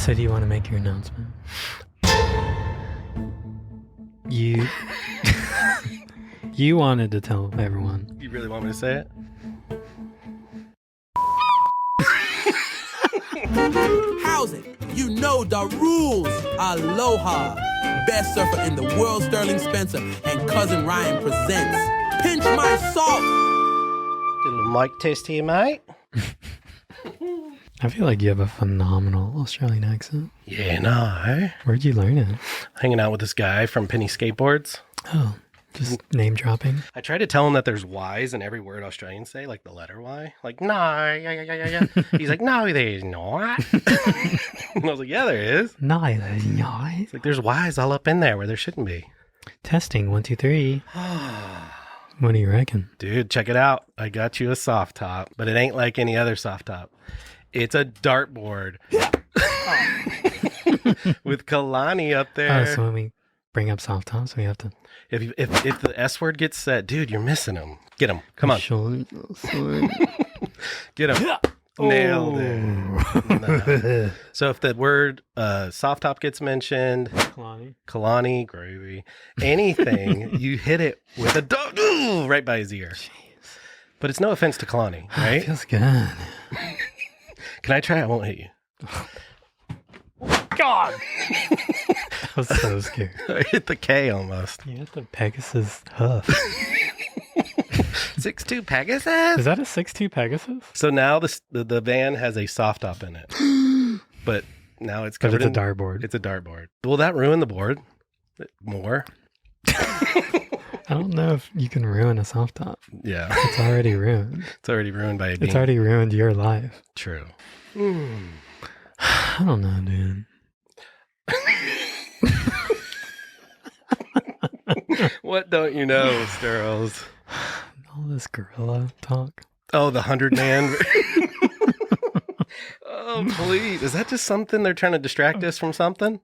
So do you want to make your announcement? You you wanted to tell everyone. You really want me to say it? How's it? You know the rules. Aloha. Best surfer in the world, Sterling Spencer, and Cousin Ryan presents Pinch My Salt. Did a little mic test here, mate. I feel like you have a phenomenal Australian accent. Yeah, no. Where'd you learn it? Hanging out with this guy from Penny Skateboards. Oh, just name dropping. I tried to tell him that there's Y's in every word Australians say, like the letter Y. Like, no, yeah. He's like, no, there's not. And I was like, yeah, there is. No, there's not. It's like, there's Y's all up in there where there shouldn't be. Testing, 1, 2, 3. What do you reckon? Dude, check it out. I got you a soft top, but it ain't like any other soft top. It's a dartboard with Kalani up there. Oh, so when we bring up soft tops, we have to... If the S word gets said, dude, you're missing him. Get him. Come on. Get him. Nailed it. No. So if the word soft top gets mentioned, Kalani, gravy, anything, you hit it with a dog right by his ear. Jeez. But it's no offense to Kalani, right? It feels good. Can I try? I won't hit you. God! I was so scared. I hit the K almost. You hit the Pegasus hoof. 6'2" Pegasus? Is that a 6'2" Pegasus? So now the van has a soft top in it. But now it's covered a dartboard. It's a dartboard. Will that ruin the board more? I don't know if you can ruin a soft top. Yeah. It's already ruined. It's already ruined by a beam. It's already ruined your life. True. I don't know, dude. What don't you know, Sterls? All this gorilla talk. Oh, the 100-man. Oh, please. Is that just something they're trying to distract us from something?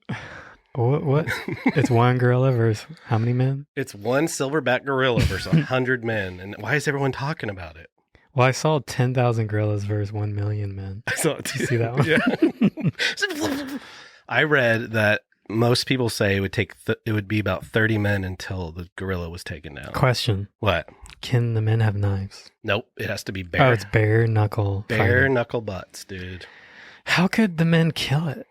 What? It's one gorilla versus how many men? It's one silverback gorilla versus 100 men. And why is everyone talking about it? Well, I saw 10,000 gorillas versus 1 million men. I saw it too. You see that one? Yeah. I read that most people say it would take it would be about 30 men until the gorilla was taken down. Question. What? Can the men have knives? Nope. It has to be bare. Oh, it's bare knuckle. Bare knuckle butts, dude. How could the men kill it?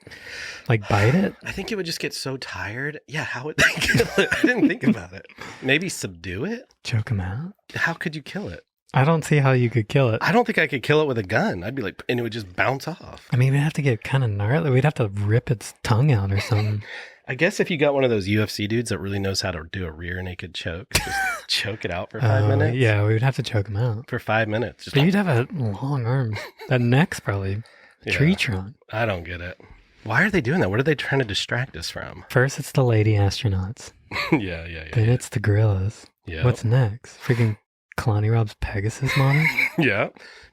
Like bite it? I think it would just get so tired. Yeah, how would they kill it? I didn't think about it. Maybe subdue it? Choke them out? How could you kill it? I don't see how you could kill it. I don't think I could kill it with a gun. I'd be like, and it would just bounce off. I mean, we'd have to get kind of gnarly. We'd have to rip its tongue out or something. I guess if you got one of those UFC dudes that really knows how to do a rear naked choke, just choke it out for 5 minutes. Yeah, we would have to choke them out. For 5 minutes. But you'd have a long arm. That neck's probably tree trunk. I don't get it. Why are they doing that? What are they trying to distract us from? First, it's the lady astronauts. Yeah. Then it's the gorillas. Yeah. What's next? Freaking Kalani Rob's Pegasus model? Yeah.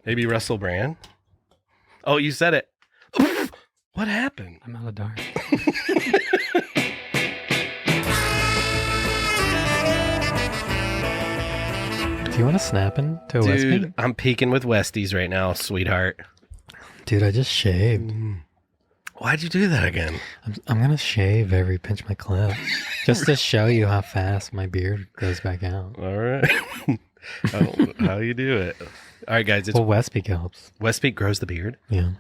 Maybe Russell Brand. Oh, you said it. What happened? I'm out of dark. Do you want to snap into a Dude, Westby? I'm peeking with Westies right now, sweetheart. Dude, I just shaved. Why'd you do that again? I'm going to shave every pinch my clip just to show you how fast my beard grows back out. All right. I don't know how you do it. All right, guys. Well, Westpeak helps. Westpeak grows the beard? Yeah.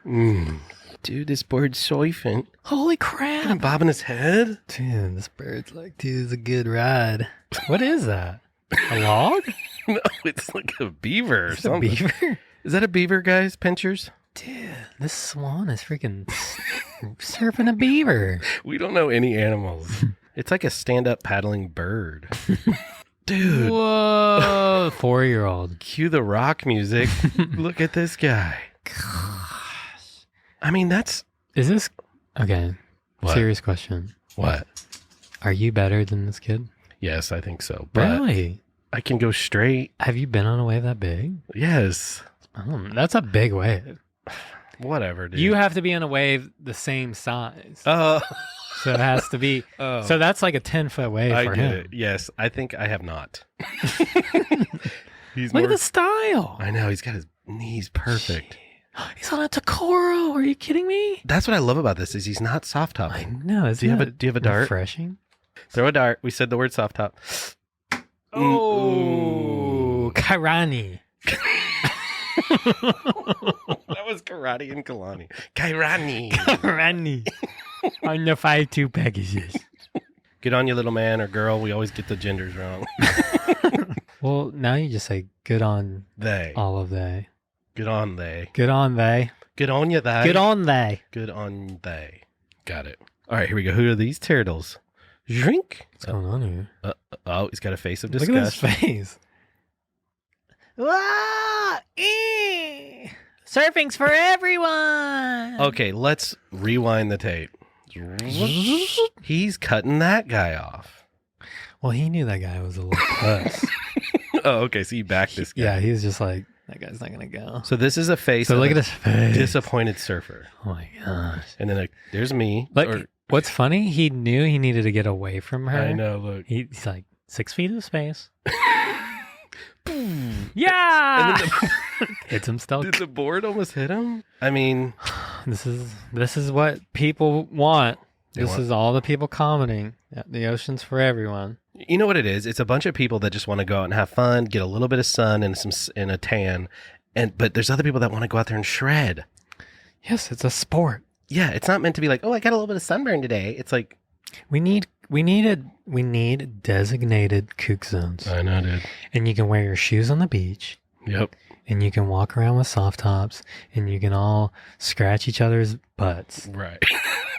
Dude, this bird's soifing. Holy crap. Kind of bobbing his head. Dude, this bird's like, dude, it's a good ride. What is that? A log? No, it's like a beaver or Is it something. a beaver? Is that a beaver, guys? Pinchers? Dude, this swan is freaking surfing a beaver. We don't know any animals. It's like a stand-up paddling bird. Dude. Whoa. 4-year-old. Cue the rock music. Look at this guy. Gosh. I mean, that's... Is this... Okay. What? Serious question. What? Are you better than this kid? Yes, I think so. But Really? I can go straight. Have you been on a wave that big? Yes. That's a big wave. Whatever, dude. You have to be on a wave the same size. Oh. So it has to be. Oh. So that's like a 10-foot wave I for get him. it. Yes, I think I have not. Look at the style. I know, he's got his knees perfect. Jeez. He's on a Tokoro. Are you kidding me? That's what I love about this is he's not soft I topping. know. Do you have a dart? Refreshing. Throw a dart. We said the word soft top. Oh, Kairani. That was karate and Kalani. Kairani. Kairani. On the 5-2 packages. Get on, you little man or girl. We always get the genders wrong. Well, now you just say good on They. all of they. Get on, they. Good on they. Get on, you they. Good on they. Good on, they. Got it. All right, here we go. Who are these turtles? Drink. What's going on here? Oh, he's got a face of Look disgust. at his face. Ah, surfing's for everyone. Okay, let's rewind the tape. He's cutting that guy off. Well, he knew that guy was a little puss. Oh, okay. So you backed this guy. Yeah, he's just like, that guy's not going to go. So this is a face So of look a at his face. disappointed surfer. Oh my gosh. And then like, there's me. Like, what's funny, he knew he needed to get away from her. I know, look. He's like 6 feet of space. Yeah. And then Hits him still. did the board almost hit him? I mean, This is what people want. They This want- is all the people commenting. Yeah, the ocean's for everyone. you know what it is? It's a bunch of people that just want to go out and have fun, get a little bit of sun and a tan. But there's other people that want to go out there and shred. Yes, it's a sport. Yeah, it's not meant to be like, oh, I got a little bit of sunburn today. It's like, We need designated kook zones. I know, dude. And you can wear your shoes on the beach, Yep. and you can walk around with soft tops, and you can all scratch each other's butts. Right.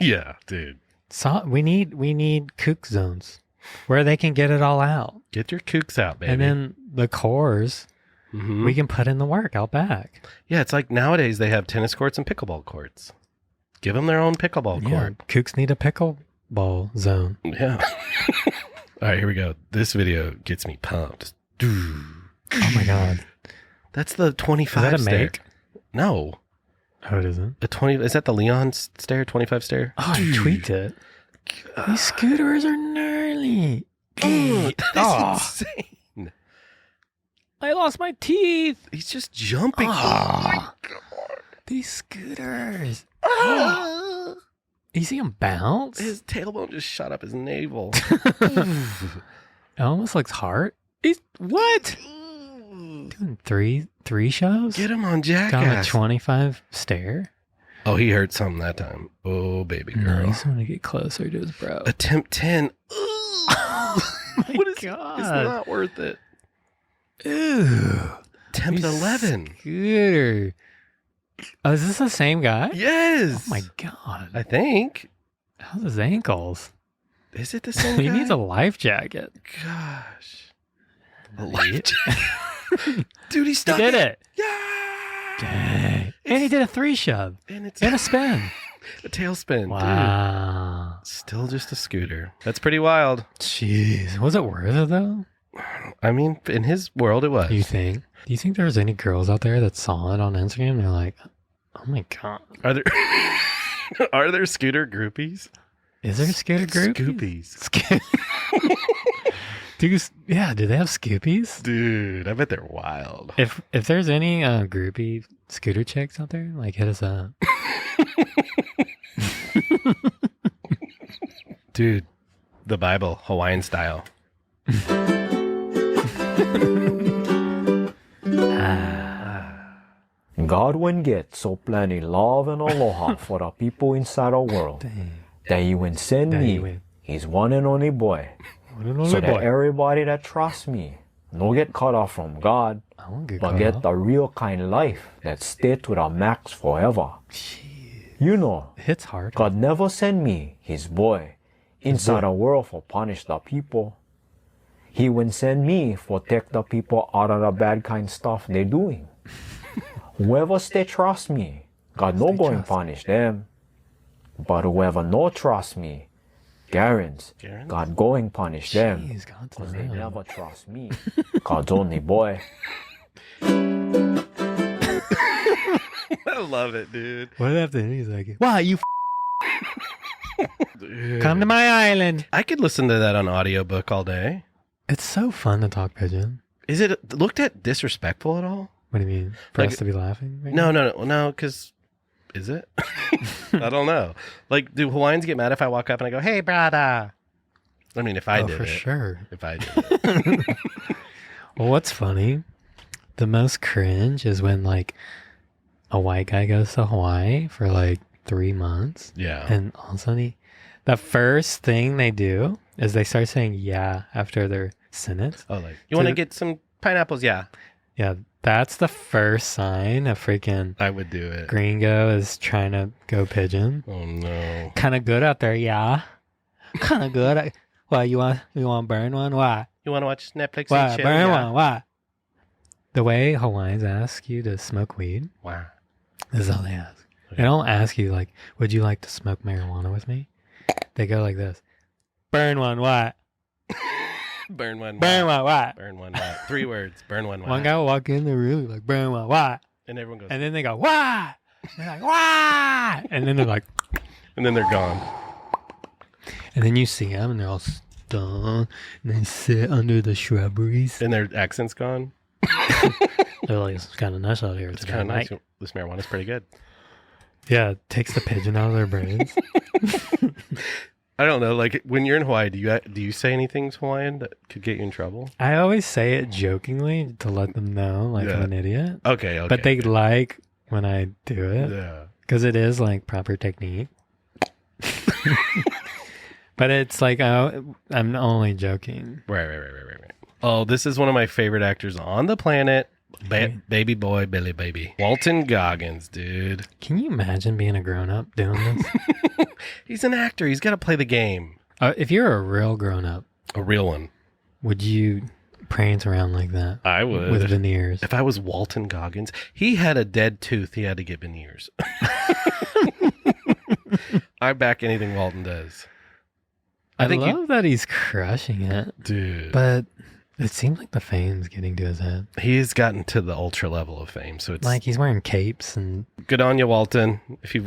Yeah, dude. So we need kook zones where they can get it all out. Get your kooks out, baby. And then the cores, Mhm. we can put in the work out back. Yeah, it's like nowadays they have tennis courts and pickleball courts. Give them their own pickleball Yeah, court. kooks need a pickleball zone. Yeah. All right, here we go. This video gets me pumped. Oh my god. That's the 25 Is that a stair. make? No. Oh, it isn't. A 20 is that the Leon stair, 25 stair? Oh, I tweaked it. These scooters are gnarly. That's Oh. insane. I lost my teeth. He's just jumping. Oh. my god. These scooters. Ah. You see him bounce? His tailbone just shot up his navel. It almost looks heart. He's what? Doing three shows? Get him on Down a Jackass. 25 stair. Oh, he heard something that time. Oh, baby girl. Nice. I'm gonna get closer to his bro. Attempt 10. My What is God. It's not worth it. Ooh. Attempt These 11. Scooter. Oh, is this the same guy? Yes. Oh my god. I think. How's his ankles? Is it the same He guy? needs a life jacket. Gosh. A life jacket. Dude, he He stuck did it. Yeah. Dang. And he did a 3 shove. And it's And a spin. a tailspin. Wow. Dude. Still just a scooter. That's pretty wild. Jeez. Was it worth it though? I mean, in his world, it was. You think? Do you think there's any girls out there that saw it on Instagram and they're like, oh my god. Are there are there scooter groupies? Is there a scooter group? Scoopies. Do they have Scoopies? Dude, I bet they're wild. If there's any groupie scooter chicks out there, like hit us up. Dude, the Bible, Hawaiian style. God will get so plenty love and aloha for the people inside our world that He will send That he me, will. His one and only boy, so that everybody that trusts me no get cut off from God, but get the real kind life that stay to the max forever. You know, Hits hard. God never sent me His boy inside the world for punish the people. He will send me for take the people out of the bad kind stuff they doing. Whoever stay trust me, God no going punish them. But whoever no trust me, guarantee God going punish them. Jeez, God's Because they around. never trust me, God's only boy. I love it, dude. What after he's like, why you Dude. come to my island? I could listen to that on audiobook all day. It's so fun to talk pigeon. Is it looked at disrespectful at all? What do you mean? For Like- us to be laughing? Right No, because is it? I don't know. Like, do Hawaiians get mad if I walk up and I go, "Hey, brother"? I mean, if I now? did For it. sure. If I did it. Well, what's funny? The most cringe is when like a white guy goes to Hawaii for like 3 months, Yeah. and all of a sudden, the first thing they do is they start saying "yeah" after their sentence. Oh, like, you want to the- get some pineapples? Yeah. Yeah, that's the first sign a freaking I would do it. gringo is trying to go pigeon. Oh, no. Kind of good out there, yeah. Kind of good. Well, you want to burn one? Why? You want to watch Netflix Why? and chill? Burn Yeah. one? Why? The way Hawaiians ask you to smoke weed, Wow. this is all they ask. Okay. They don't ask you like, "Would you like to smoke marijuana with me?" They go like this: "Burn one, what? Burn one. Burn one, what?" Burn one. What? 3 words. Burn one. One What? guy will walk in there really like, "Burn one, what?" And everyone goes, And then they go, "Why?" They're like, "Why?" And then they're like, and then they're gone. and then you see them and they're all stunned, and they sit under the shrubberies. And their accent's gone. They're like, "It's kind of nice out here It's today, kind of nice. mate." This marijuana's pretty good. Yeah, it takes the pigeon out of their brains. I don't know. Like, when you're in Hawaii, do you say anything Hawaiian that could get you in trouble? I always say it jokingly to let them know, like Yeah. I'm an idiot. Okay. But they like when I do it Yeah. because it is like proper technique. But it's like I'm only joking. Right. Oh, this is one of my favorite actors on the planet. Baby boy, Billy Baby. Walton Goggins, dude. Can you imagine being a grown up doing this? He's an actor. He's got to play the game. If you're a real grown up, A real one. would you prance around like that I would. with veneers? If I was Walton Goggins, he had a dead tooth. He had to get veneers. I back anything Walton does. I think love that he's crushing it, Dude. but it seems like the fame's getting to his head. He's gotten to the ultra level of fame. So it's Like he's wearing capes, and good on you, Walton.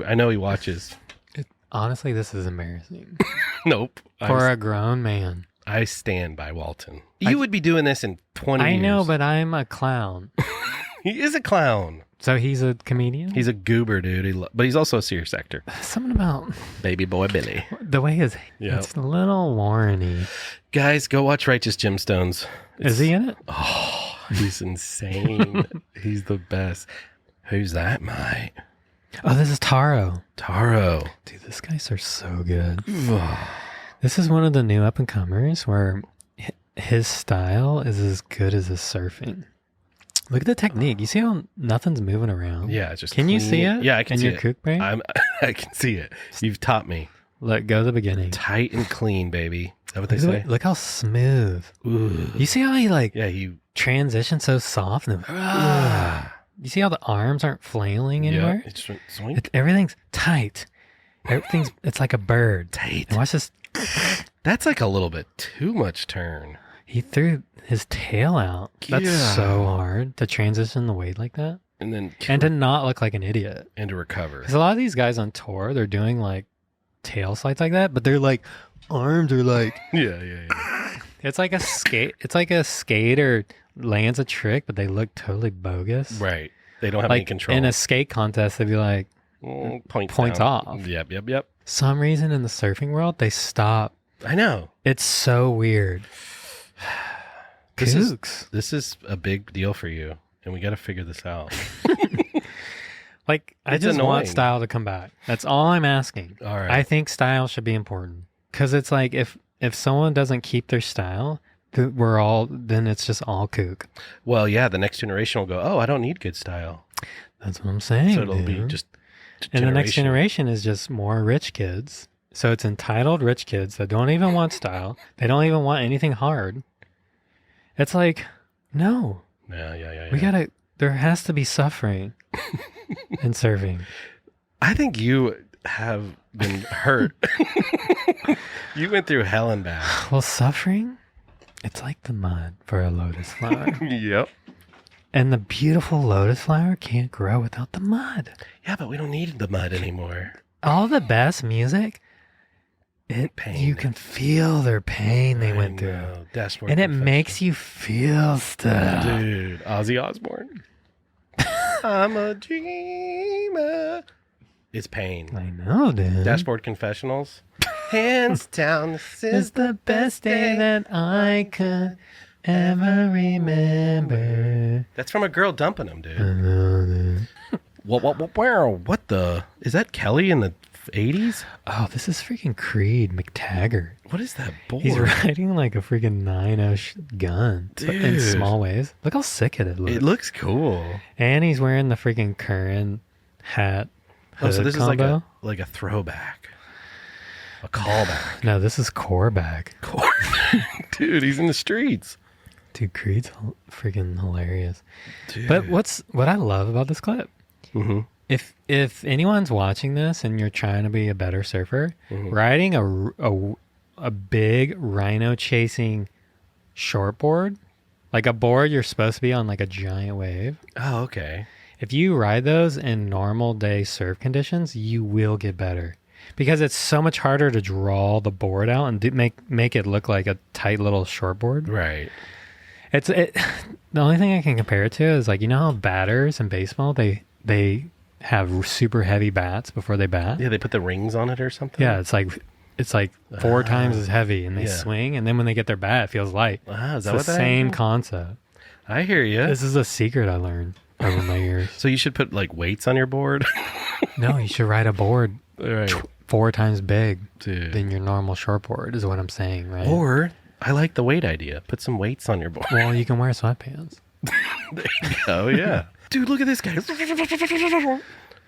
I know he watches. honestly, this is embarrassing Nope. for a grown man. I stand by Walton. You would be doing this in 20 years. I know, but I'm a clown. He is a clown. So he's a comedian? He's a goober, dude. But he's also a serious actor. Something about Baby boy Billy. the way Yeah. it's a little Warren-y. Guys, go watch Righteous Gemstones. Is he in it? Oh, he's insane. He's the best. Who's that, mate? Oh, this is Taro. Taro. Dude, this guys are so good. This is one of the new up-and-comers where his style is as good as his surfing. Look at the technique. You see how nothing's moving around? Yeah, it's just Can you clean. see it? Yeah, I can in see your it. kook brain? I can see it. You've taught me. Look, go to the beginning. Tight and clean, baby. Is that what they Look, say? look how smooth. Ooh. You see how he like Yeah, you. transitions so soft? And you see how the arms aren't flailing Yeah. anywhere? It's swing. Everything's tight. It's like a bird. Tight. And watch this. That's like a little bit too much turn. He threw his tail out. That's Yeah. so hard to transition the weight like that. And then And to not look like an idiot. and to recover. Because a lot of these guys on tour, they're doing like tail slides like that, but they're like arms are like Yeah. it's like a skate. It's like a skater lands a trick, but they look totally bogus. Right. They don't have any Like control. in a skate contest, they'd be like, Points points down. off. Yep. some reason in the surfing world they stop. I know. It's so weird. This is- Kooks. This is a big deal for you, and we got to figure this out. Like I It's just annoying. want style to come back. That's all I'm asking. All right. I think style should be important because it's like if someone doesn't keep their style, then it's just all kook. Well, yeah, the next generation will go, oh, I don't need good style. That's what I'm saying. So it'll be dude. just And the next generation is just more rich kids. So it's entitled rich kids that don't even want style. They don't even want anything hard. It's like, no, Yeah. there has to be suffering in surfing. I think you have been hurt. You went through hell and back. Well, suffering, it's like the mud for a lotus flower. Yep. And the beautiful lotus flower can't grow without the mud. Yeah, but we don't need the mud anymore. All the best music, Pain. you can feel their pain they went through. Dashboard And it confession. makes you feel stuff. Dude, Ozzy Osbourne. I'm a dreamer. It's pain. I know, dude. Dashboard Confessionals. Hands down, this is the best day that I could ever remember. That's from a girl dumping him, dude. I know, dude. What the? Is that Kelly in the 80s? Oh, this is freaking Creed McTaggart. What is that board? He's riding like a freaking 9-0 gun in Dude. small ways. Look how sick it looks. It looks cool. And he's wearing the freaking current hat. Oh, so this combo. is like a throwback. A callback. No, this is core back. Dude, he's in the streets. Dude, Creed's freaking hilarious. Dude. But what I love about this clip, Mm-hmm. if anyone's watching this and you're trying to be a better surfer, riding a big rhino chasing shortboard, like a board you're supposed to be on like a giant wave. Oh, okay. If you ride those in normal day surf conditions, you will get better because it's so much harder to draw the board out and make it look like a tight little shortboard. Right. The only thing I can compare it to is like, you know how batters in baseball, they have super heavy bats before they bat. Yeah, they put the rings on it or something. Yeah, it's like 4 times as heavy, and they yeah. swing, and then when they get their bat, it feels light. Ah, is It's that the what that same is? concept. I hear you. This is a secret I learned over my years. So you should put like weights on your board. No, you should ride a board Right. 4 times big Dude. than your normal shortboard, is what I'm saying, right? Or I like the weight idea. Put some weights on your board. Well, you can wear sweatpants. Oh yeah. Dude, look at this guy. What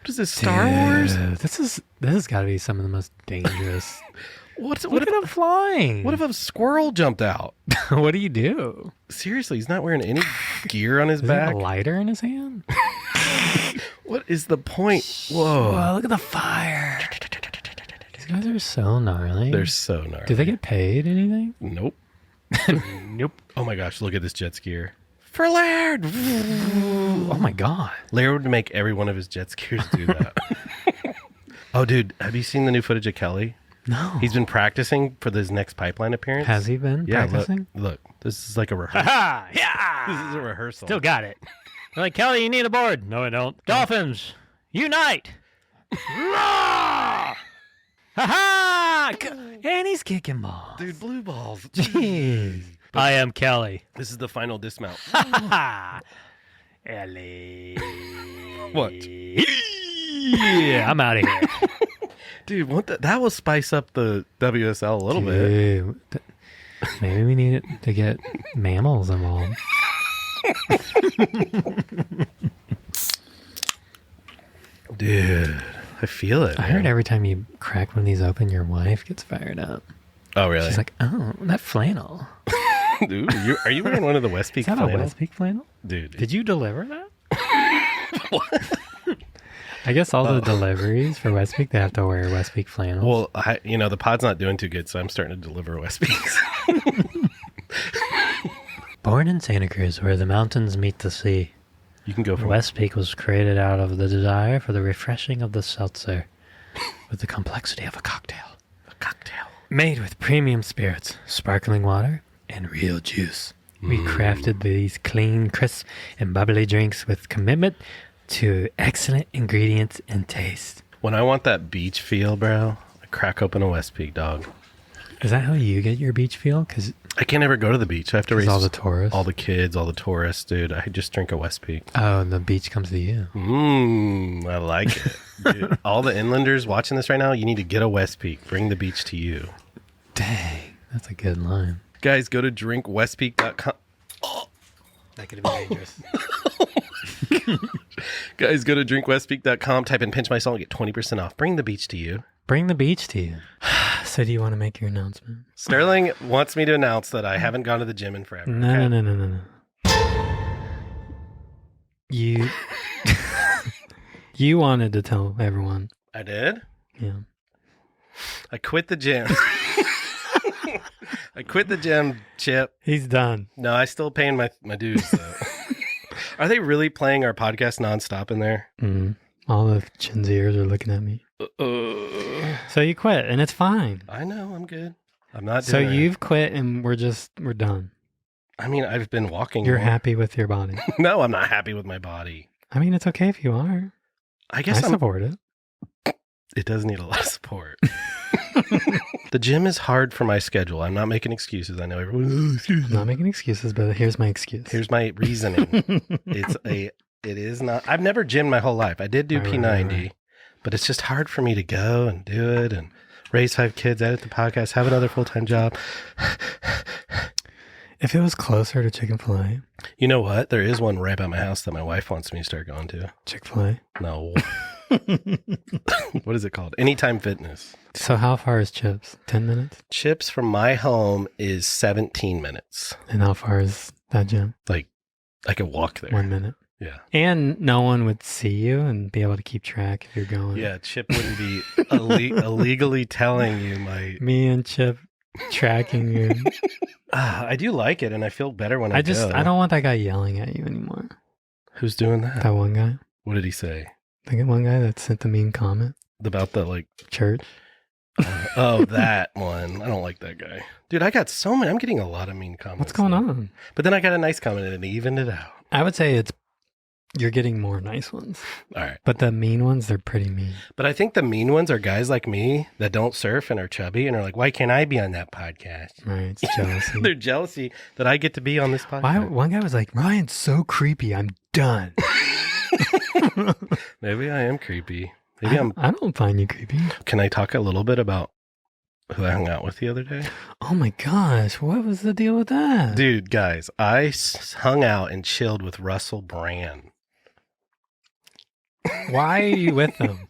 is this, Star Wars? This has got to be some of the most dangerous. What Look at him flying. What if a squirrel jumped out? What do you do? Seriously, he's not wearing any gear on his Is there back. a lighter in his hand? What is the point? Whoa. Whoa, look at the fire. These guys are so gnarly. They're so gnarly. Do they get paid anything? Nope. Nope. Oh my gosh, look at this jet skier. For Laird. Oh my God. Laird would make every one of his jet skiers do that. Oh, dude, have you seen the new footage of Kelly? No. He's been practicing for this next pipeline appearance. Has he been Yeah, practicing? look. This is like a rehearsal. Yeah. This is a rehearsal. Still got it. They're like, Kelly, you need a board. No, I don't. Dolphins, unite. Ha ha! And he's kicking balls. Dude, blue balls. Jeez. I am Kelly. This is the final dismount. Ellie. What? Yeah, I'm out of here. Dude, that will spice up the WSL a little bit. Dude, maybe we need it to get mammals involved. Dude, I feel it. I heard every time you crack one of these open, your wife gets fired up. Oh, really? She's like, oh, that flannel. Dude, are you wearing one of the West Peak Is that a flannels? West Peak flannel? Dude. Did you deliver that? What? I guess all the deliveries for West Peak, they have to wear West Peak flannels. Well, the pod's not doing too good, so I'm starting to deliver West Peaks. Born in Santa Cruz, where the mountains meet the sea, You can go from West Peak was created out of the desire for the refreshing of the seltzer with the complexity of a cocktail. a cocktail. Made with premium spirits, sparkling water, and real juice. We crafted these clean, crisp, and bubbly drinks with commitment to excellent ingredients and taste. When I want that beach feel, bro, I crack open a West Peak, dog. Is that how you get your beach feel? Because I can't ever go to the beach. I have to raise all the tourists. all the kids, all the tourists, dude. I just drink a West Peak. Oh, the beach comes to you. I like it. Dude, all the inlanders watching this right now, you need to get a West Peak. Bring the beach to you. Dang, that's a good line. Guys, go to drinkwestpeak.com. That could be dangerous. Guys, go to drinkwestpeak.com, type in Pinch My Soul and get 20% off. Bring the beach to you. Bring the beach to you. So do you want to make your announcement? Sterling wants me to announce that I haven't gone to the gym in forever. No, okay? no. You you wanted to tell everyone. I did? Yeah. I quit the gym. I quit the gym, Chip. He's done. No, I still paying my dues, though. Are they really playing our podcast nonstop in there? All the Chin's ears are looking at me. So you quit, and it's fine. I know, I'm good. I'm not So doing it. you've quit, and we're done. I mean, I've been walking. You're more. happy with your body. No, I'm not happy with my body. I mean, it's okay if you are. I guess I support it. It does need a lot of support. The gym is hard for my schedule. I'm not making excuses. I know everyone. I'm not making excuses, but here's my excuse. Here's my reasoning. It is not. I've never gymmed my whole life. I did do P90, right. But it's just hard for me to go and do it and raise 5 kids, edit the podcast, have another full-time job. If it was closer to Chick-fil-A. You know what? There is one right by my house that my wife wants me to start going to. Chick-fil-A? No. What is it called? Anytime Fitness. So how far is Chips? 10 minutes? Chips from my home is 17 minutes. And how far is that gym? Like, I could walk there. 1 minute. Yeah. And no one would see you and be able to keep track if you're going. Yeah, Chip wouldn't be illegally telling you my... Me and Chip tracking you. I do like it, and I feel better when I go. I don't want that guy yelling at you anymore. Who's doing that? That one guy. What did he say? The one guy that sent the mean comment. About the, like... Church? Oh, that one. I don't like that guy. Dude, I got so many. I'm getting a lot of mean comments. What's going on? But then I got a nice comment, and it evened it out. I would say you're getting more nice ones. All right. But the mean ones, they're pretty mean. But I think the mean ones are guys like me that don't surf and are chubby and are like, why can't I be on that podcast? Right. It's jealousy. They're jealousy that I get to be on this podcast. Why? One guy was like, Ryan's so creepy. I'm done. Maybe I am creepy. I don't find you creepy. Can I talk a little bit about who I hung out with the other day? Oh my gosh. What was the deal with that? Dude, guys, I hung out and chilled with Russell Brand. Why are you with him?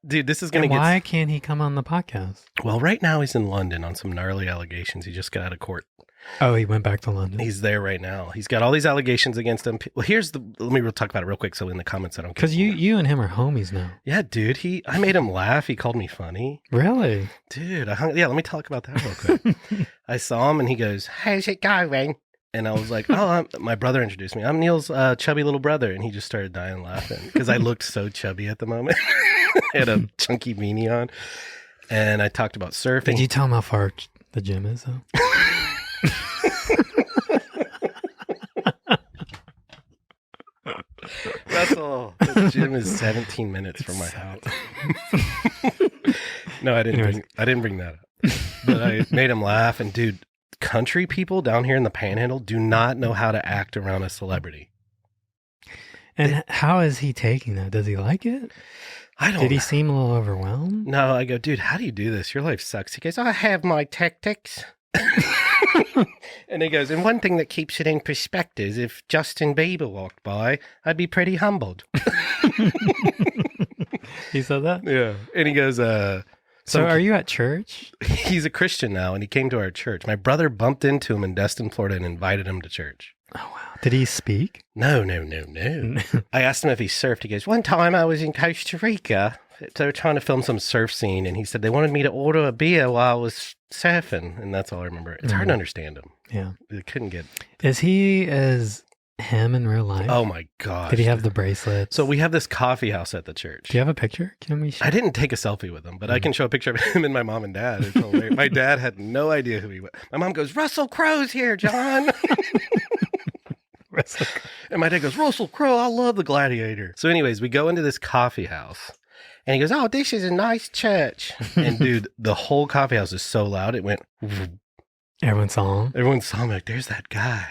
Dude, this is going to get... Why can't he come on the podcast? Well, right now he's in London on some gnarly allegations. He just got out of court. Oh, he went back to London. He's there right now. He's got all these allegations against him. Well, let me talk about it real quick. So in the comments, I don't... Because you and him are homies now. Yeah, dude. I made him laugh. He called me funny. Really? Dude, let me talk about that real quick. I saw him and he goes, how's it going? And I was like, my brother introduced me. I'm Neil's chubby little brother. And he just started dying laughing because I looked so chubby at the moment. I had a chunky beanie on. And I talked about surfing. Did you tell him how far the gym is, though? Russell, the gym is 17 minutes from my house. No, I didn't bring that up. But I made him laugh. And dude, country people down here in the Panhandle do not know how to act around a celebrity. And how is he taking that? Does he like it? I don't know. Did he seem a little overwhelmed? No, I go, dude, how do you do this? Your life sucks. He goes, I have my tactics. And he goes, and one thing that keeps it in perspective is if Justin Bieber walked by, I'd be pretty humbled. He said that? Yeah. And he goes, so are you at church? He's a Christian now, and he came to our church. My brother bumped into him in Destin, Florida, and invited him to church. Oh, wow. Did he speak? No. I asked him if he surfed. He goes, one time I was in Costa Rica. They were trying to film some surf scene, and he said they wanted me to order a beer while I was surfing, and that's all I remember. It's hard to understand him. Yeah. I couldn't get... Is he as him in real life? Oh, my gosh. Did he have the bracelet? So we have this coffee house at the church. Do you have a picture? Can we show? I didn't take a selfie with him, but I can show a picture of him and my mom and dad. It's hilarious. My dad had no idea who he was. My mom goes, Russell Crowe's here, John. And my dad goes, Russell Crowe, I love the Gladiator. So anyways, we go into this coffee house. And he goes, oh, this is a nice church. And dude, the whole coffee house is so loud. It went... Everyone saw him? Everyone saw him like, there's that guy.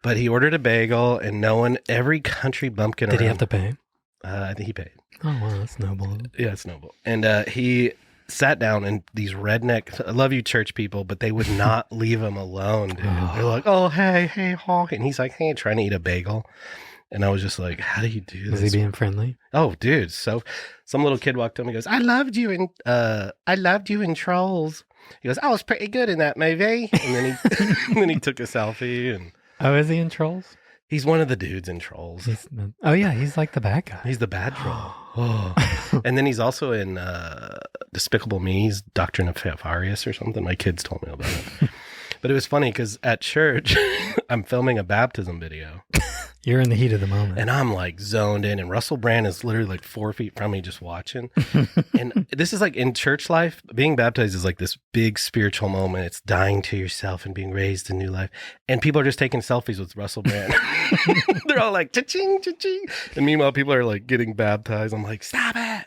But he ordered a bagel, and every country bumpkin Did he have to pay? I think he paid. Oh, wow, that's noble. Yeah, it's noble. And he sat down, and these redneck, I love you church people, but they would not leave him alone, dude. They're like, oh, hey, Hawk. And he's like, hey, trying to eat a bagel. And I was just like, how do you do this? Was he being friendly? Oh, dude. So some little kid walked up and he goes, I loved you in Trolls. He goes, I was pretty good in that movie. And then then he took a selfie. And oh, is he in Trolls? He's one of the dudes in Trolls. Oh, yeah. He's like the bad guy. He's the bad troll. Oh. And then he's also in Despicable Me's Doctrine of Nefarious or something. My kids told me about it. But it was funny because at church, I'm filming a baptism video. You're in the heat of the moment. And I'm like zoned in, and Russell Brand is literally like 4 feet from me just watching. And this is like in church life, being baptized is like this big spiritual moment. It's dying to yourself and being raised to new life. And people are just taking selfies with Russell Brand. They're all like, cha-ching, cha-ching. And meanwhile, people are like getting baptized. I'm like, stop it.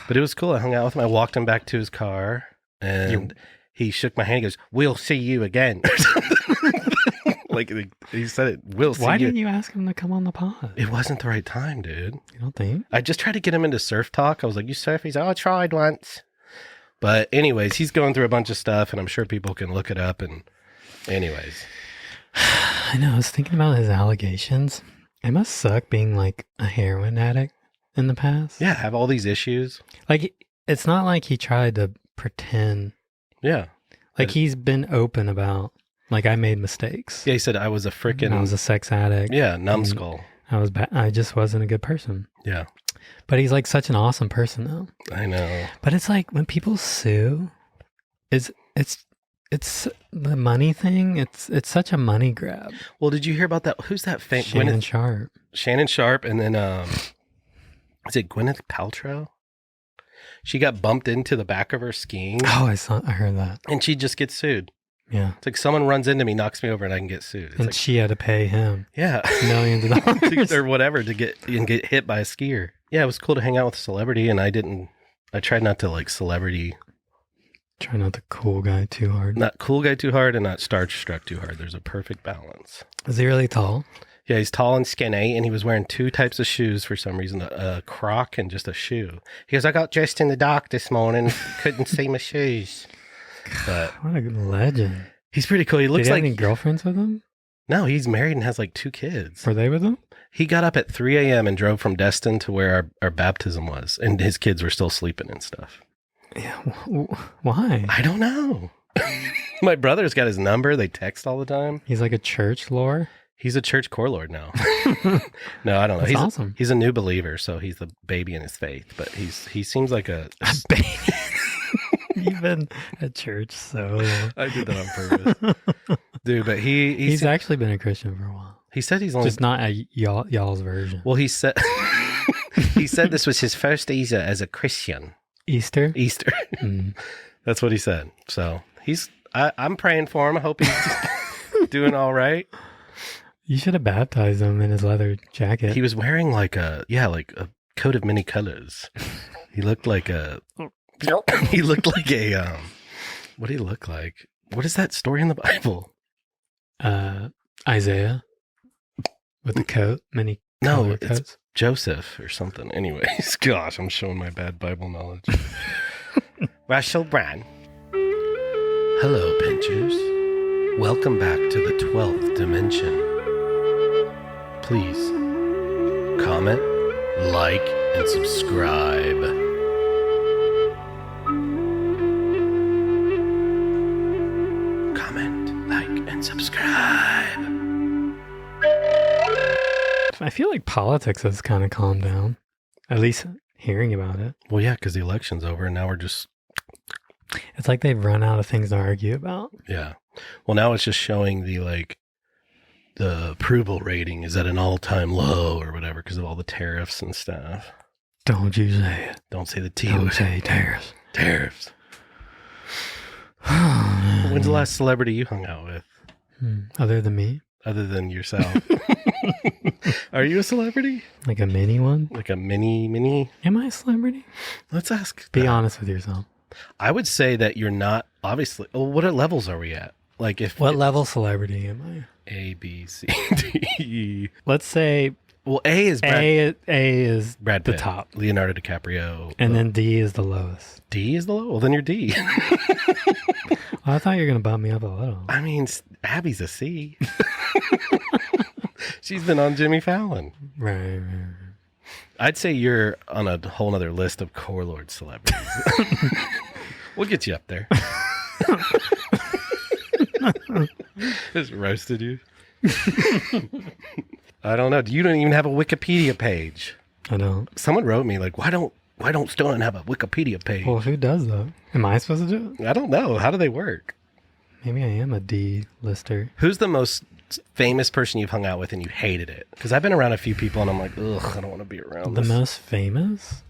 But it was cool. I hung out with him. I walked him back to his car, and he shook my hand. He goes, "We'll see you again." Like he said it, "We'll see you." Why didn't you ask him to come on the pod? It wasn't the right time, dude. You don't think? I just tried to get him into surf talk. I was like, "You surf?" He's like, "Oh, I tried once." But anyways, he's going through a bunch of stuff, and I'm sure people can look it up. And anyways. I know. I was thinking about his allegations. It must suck being like a heroin addict in the past. Yeah, have all these issues. Like, it's not like he tried to pretend. Yeah. Like, he's been open about, like, I made mistakes. Yeah, he said I was a freaking... I was a sex addict. Yeah, numbskull. I just wasn't a good person. Yeah. But he's like such an awesome person though. I know. But it's like when people sue, it's the money thing. It's such a money grab. Well, did you hear about that? Who's that famous? Shannon Sharp. Shannon Sharp, and then is it Gwyneth Paltrow? She got bumped into the back of her skiing. Oh, I heard that. And she just gets sued. Yeah. It's like someone runs into me, knocks me over, and I can get sued. It's and like, she had to pay him millions of dollars or whatever to get hit by a skier. Yeah, it was cool to hang out with a celebrity, and I tried not to like celebrity. Try not to cool guy too hard. Not cool guy too hard and not starstruck too hard. There's a perfect balance. Is he really tall? Yeah, he's tall and skinny, and he was wearing two types of shoes for some reason, a croc and just a shoe. He goes, I got dressed in the dark this morning, couldn't see my shoes. But what a legend. He's pretty cool. He looks Did he like... have any girlfriends with him? No, he's married and has like 2 kids. Were they with him? He got up at 3 a.m. and drove from Destin to where our baptism was, and his kids were still sleeping and stuff. Yeah, why? I don't know. My brother's got his number. They text all the time. He's like a church lord? He's a church core lord now. No, I don't know. That's awesome. He's a new believer, so he's the baby in his faith. But he seems like a baby. You've been at church so long. I did that on purpose. Dude, but he's actually been a Christian for a while. He said he's only... Just not a y'all's version. Well, he said this was his first Easter as a Christian. Easter? Mm. That's what he said. So I'm praying for him. I hope he's doing all right. You should have baptized him in his leather jacket. He was wearing like a coat of many colors. He looked like a... what did he look like? What is that story in the Bible? Isaiah with the coat, many color coats. It's Joseph or something. Anyways, gosh, I'm showing my bad Bible knowledge. Russell Brand. Hello, pinchers. Welcome back to the 12th dimension. Please comment, like, and subscribe. Comment, like, and subscribe. I feel like politics has kind of calmed down, at least hearing about it. Well, yeah, because the election's over, and now we're just... It's like they've run out of things to argue about. Yeah. Well, now it's just showing the approval rating is at an all-time low or whatever because of all the tariffs and stuff. Don't you say it. Don't say the T Don't word. say tariffs. Tariffs. When's the last celebrity you hung out with? Other than me? Other than yourself. Are you a celebrity? Like a mini one? Like a mini? Am I a celebrity? Let's ask. Be honest with yourself. I would say that you're not, obviously. Well, what levels are we at? Like what level celebrity am I? A, B, C, D, E. Let's say... Well, A is A is Brad the Pitt, top. Leonardo DiCaprio. And then D is the lowest. D is the low? Well, then you're D. I thought you were going to bump me up a little. I mean, Abby's a C. She's been on Jimmy Fallon. Right. I'd say you're on a whole other list of core lord celebrities. We'll get you up there. Just roasted you. I don't know. You don't even have a Wikipedia page. I don't. Someone wrote me like, why don't Stone have a Wikipedia page? Well, who does though? Am I supposed to do it? I don't know. How do they work? Maybe I am a D-lister. Who's the most famous person you've hung out with and you hated it? Because I've been around a few people and I'm like, ugh, I don't want to be around The this. most famous?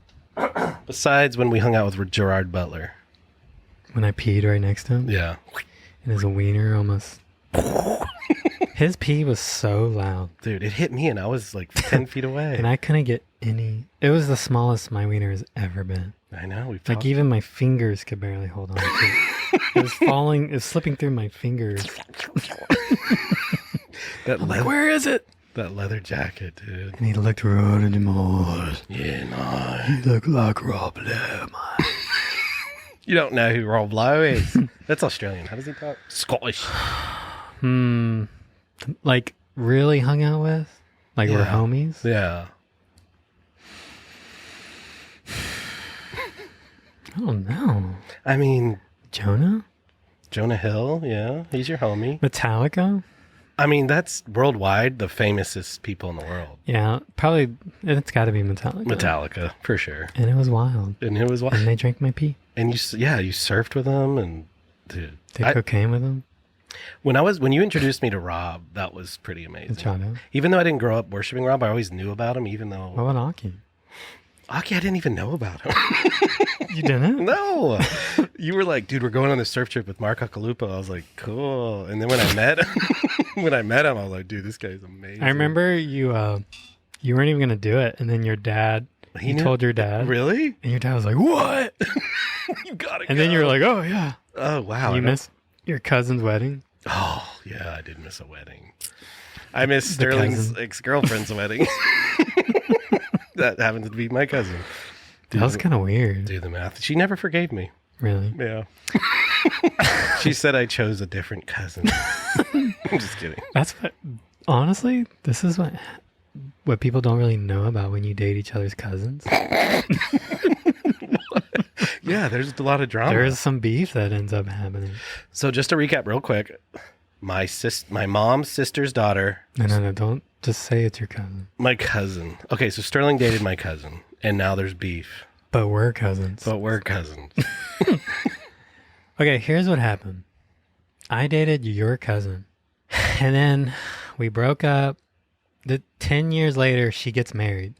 Besides when we hung out with Gerard Butler. When I peed right next to him? Yeah. And his wiener almost... His pee was so loud. Dude, it hit me and I was like 10 feet away. And I couldn't get any... It was the smallest my wiener has ever been. I know. We've Like talked. even my fingers could barely hold on to it. It was falling, it was slipping through my fingers. That I'm like, leather, where is it? that leather jacket, dude. And he looked right into my eyes. Yeah, no. He looked like Rob Lamb. You don't know who Rob Lowe is. That's Australian. How does he talk? Scottish. Like really hung out with? Like we're Yeah. homies? Yeah. I don't know. I mean, Jonah? Jonah Hill, yeah. He's your homie. Metallica? I mean, that's worldwide the famousest people in the world. Yeah, probably. It's got to be Metallica. Metallica, for sure. And it was wild. And it was And they drank my pee. And you surfed with them, and dude, Did cocaine with them. when you introduced me to Rob, that was pretty amazing. Chano. Even though I didn't grow up worshiping Rob, I always knew about him. Even though What about Aki? Aki, I didn't even know about him. You didn't? No, you were like, dude, we're going on this surf trip with Mark Akalupa. I was like, cool. And then when I met him, I was like, dude, this guy's amazing. I remember you weren't even going to do it. And then your dad, He you knew- told your dad. Really? And your dad was like, what? You gotta And then you were like, oh, yeah. oh wow, You missed your cousin's wedding. Oh yeah, I did miss a wedding. I missed The Sterling's cousin. ex-girlfriend's wedding. That happened to be my cousin. That was kind of weird. Do the math. She never forgave me. Really? Yeah. She said I chose a different cousin. I'm just kidding. That's what, honestly, this is what people don't really know about when you date each other's cousins. Yeah, there's a lot of drama. There is some beef that ends up happening. So just to recap real quick, my mom's sister's daughter, No, don't just say it's your cousin. my cousin. Okay, so Sterling dated my cousin, and now there's beef. But we're cousins. But we're cousins. Okay, here's what happened. I dated your cousin. And then we broke up. 10 years later, she gets married.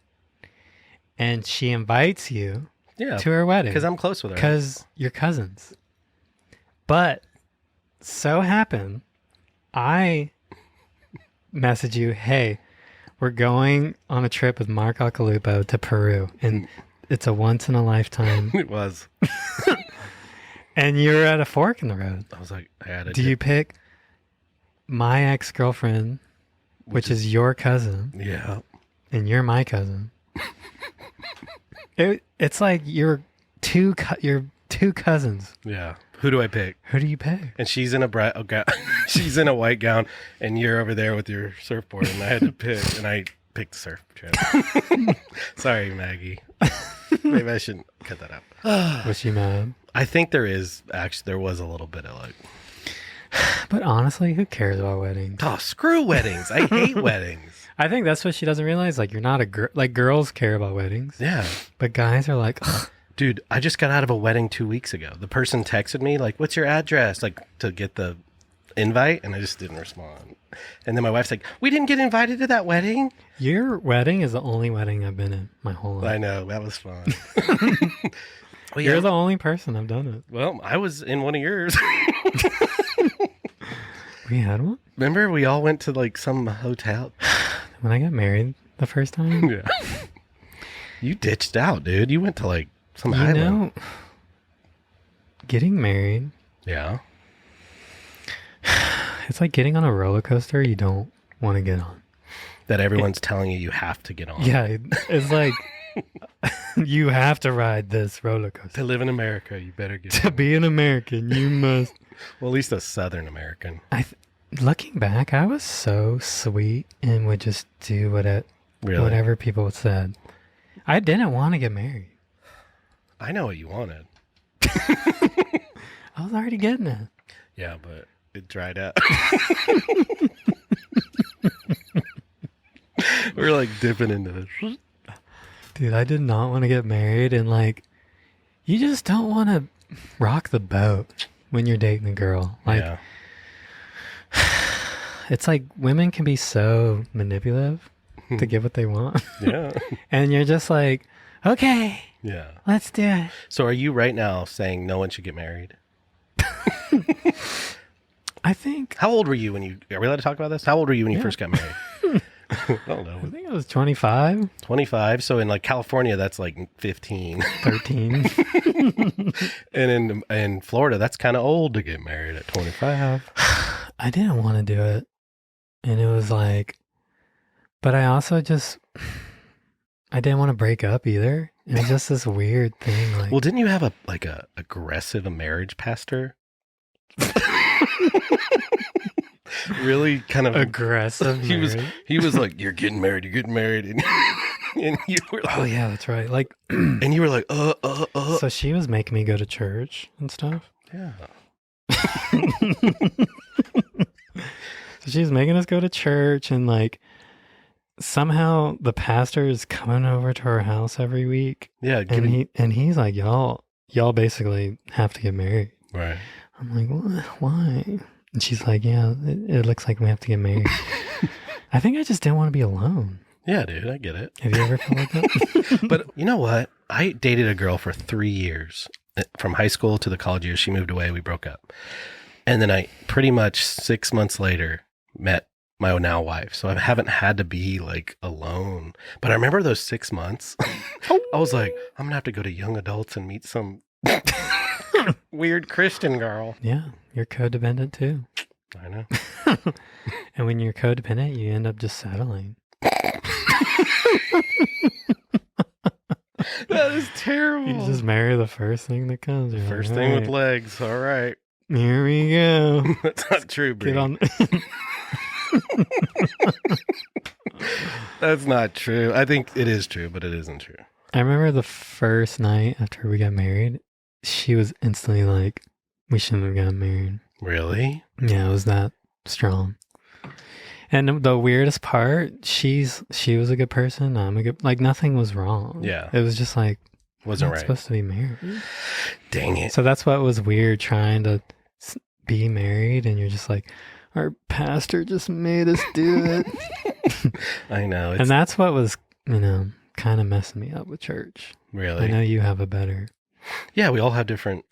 And she invites you Yeah, to her wedding. because I'm close with her. Because you're cousins. But so happened, I message you, hey, we're going on a trip with Mark Akalupo to Peru. And it's a once in a lifetime. It was. And you're at a fork in the road. I was like, I had a Do you pick my ex-girlfriend, which is your cousin, Yeah. and you're my cousin? It's like you're two cousins. Yeah. Who do I pick? Who do you pick? And she's in a she's in a white gown, and you're over there with your surfboard, and I had to pick, and I picked the surf trip. Sorry, Maggie. Maybe I shouldn't cut that out. Was she mad? I think there was a little bit of like, But honestly, who cares about weddings? oh, screw weddings. I hate weddings. I think that's what she doesn't realize. Like, you're not a girl. Like, girls care about weddings, Yeah. but guys are like, ugh. Dude, I just got out of a wedding 2 weeks ago. The person texted me, like, what's your address? Like, to get the invite, and I just didn't respond. And then my wife's like, we didn't get invited to that wedding. Your wedding is the only wedding I've been in my whole life. I know, that was fun. Well, You're the only person I've done it. well, I was in one of yours. We had one Remember, we all went to like some hotel. when I got married the first time. Yeah. You ditched out, dude. You went to like some You island. know, getting married, Yeah. it's like getting on a roller coaster you don't want to get on. That everyone's telling you have to get on. Yeah, it's like you have to ride this roller coaster. To live in America, you better get To be an American, you must. well, at least a Southern American. Looking back, I was so sweet and would just do Really? whatever people said. I didn't want to get married. I know what you wanted. I was already getting it. Yeah, but it dried up. We were like dipping into this. Dude, I did not want to get married, and like, you just don't want to rock the boat when you're dating a girl. Like, Yeah. it's like women can be so manipulative to get what they want. Yeah. And you're just like, okay, Yeah. let's do it. So are you right now saying no one should get married? I think How old were you when are we allowed to talk about this? How old were you when you first got married? I don't know. I think I was 25, 25. So in like California, that's like 15. 13. And in Florida, that's kind of old to get married at 25. I didn't want to do it. And it was like, but I also just, I didn't want to break up either. It was just this weird thing. Like, Well, didn't you have a aggressive marriage pastor? Really kind of aggressive. He was like, you're getting married, and, and you were like, Oh yeah, that's right. Like, and you were like, So she was making me go to church and stuff. Yeah. So she was making us go to church, and like somehow the pastor is coming over to our house every week. Yeah. And he's like, y'all basically have to get married. Right. I'm like, what? Why? And she's like, yeah, it looks like we have to get married. I think I just didn't want to be alone. Yeah, dude, I get it. Have you ever felt like that? But you know what? I dated a girl for 3 years. From high school to the college years. She moved away. We broke up. And then I pretty much 6 months later met my now wife. So I haven't had to be like alone. But I remember those 6 months. I was like, I'm going to have to go to young adults and meet some weird Christian girl. Yeah, you're codependent too. I know. And when you're codependent, you end up just settling. That is terrible. You just marry the first thing that comes. You're First like, thing "All with right, legs. All right. here we go. That's not true, Bree. Get on. That's not true. I think it is true, but it isn't true. I remember the first night after we got married, she was instantly like, we shouldn't have gotten married. Really? Yeah, it was that strong. And the weirdest part, she was a good person. I'm a good, like nothing was wrong. Yeah. It was just like, Wasn't not right. supposed to be married. Dang it. So that's what was weird, trying to be married, and you're just like, our pastor just made us do it. I know. It's And that's what was, kind of messing me up with church. really. I know you have a better. Yeah, we all have different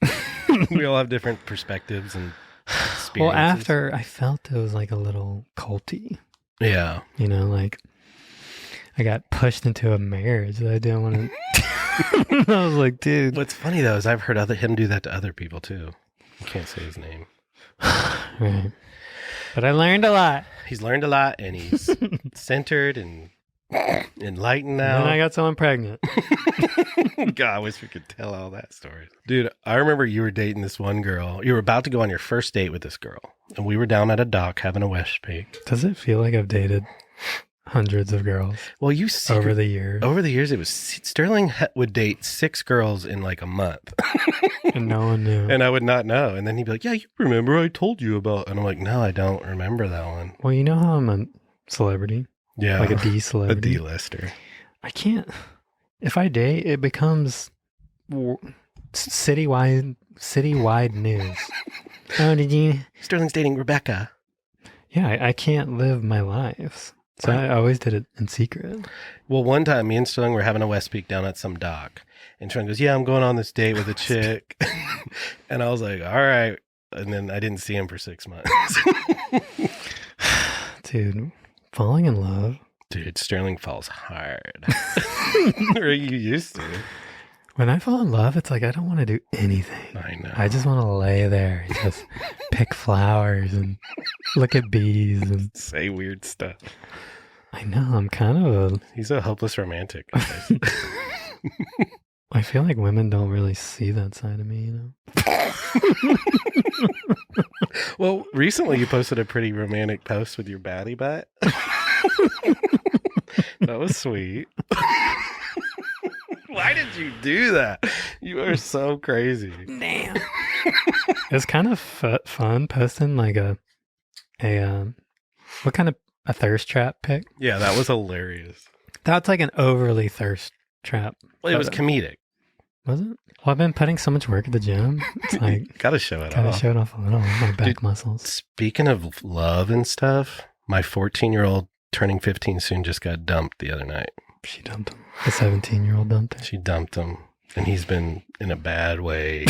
perspectives and experiences. Well, after I felt it was like a little culty, Yeah. like I got pushed into a marriage that I didn't want to. I was like, dude. What's funny though is I've heard him do that to other people too. I can't say his name. Right. But I learned a lot. He's learned a lot and he's centered and enlightened now. And then I got someone pregnant. God, I wish we could tell all that story. Dude, I remember you were dating this one girl. You were about to go on your first date with this girl. And we were down at a dock having a West Peak. Does it feel like I've dated hundreds of girls Well, you over the years? Over the years, it was Sterling would date 6 girls in like a month. And no one knew. And I would not know. And then he'd be like, yeah, you remember I told you about. And I'm like, no, I don't remember that one. Well, you know how I'm a celebrity? Yeah. Like a D A celebrity. D-lister. I can't. If I date, it becomes citywide news. Oh, did you? Sterling's dating Rebecca. Yeah, I can't live my life. So I always did it in secret. Well, one time me and Sterling were having a West Peak down at some dock. And Sterling goes, yeah, I'm going on this date with a chick. And I was like, all right. And then I didn't see him for 6 months. Dude, falling in love. Dude, Sterling falls hard. Or you used to. When I fall in love, it's like I don't want to do anything. I know. I just want to lay there and just pick flowers and look at bees. And Say weird stuff. I know, I'm kind of He's a hopeless romantic. I feel like women don't really see that side of me, Well, recently you posted a pretty romantic post with your baddie butt. That was sweet. Why did you do that? You are so crazy. Damn. It's kind of fun posting like a what kind of a thirst trap pic? Yeah, that was hilarious. That's like an overly thirst trap. Well, it was photo. comedic. Was it? Well, I've been putting so much work at the gym. It's like Gotta show it gotta off. show it off a little. My back muscles. Speaking of love and stuff, my 14-year-old turning 15 soon just got dumped the other night. She dumped him. The 17-year-old dumped her. She dumped him, and he's been in a bad way.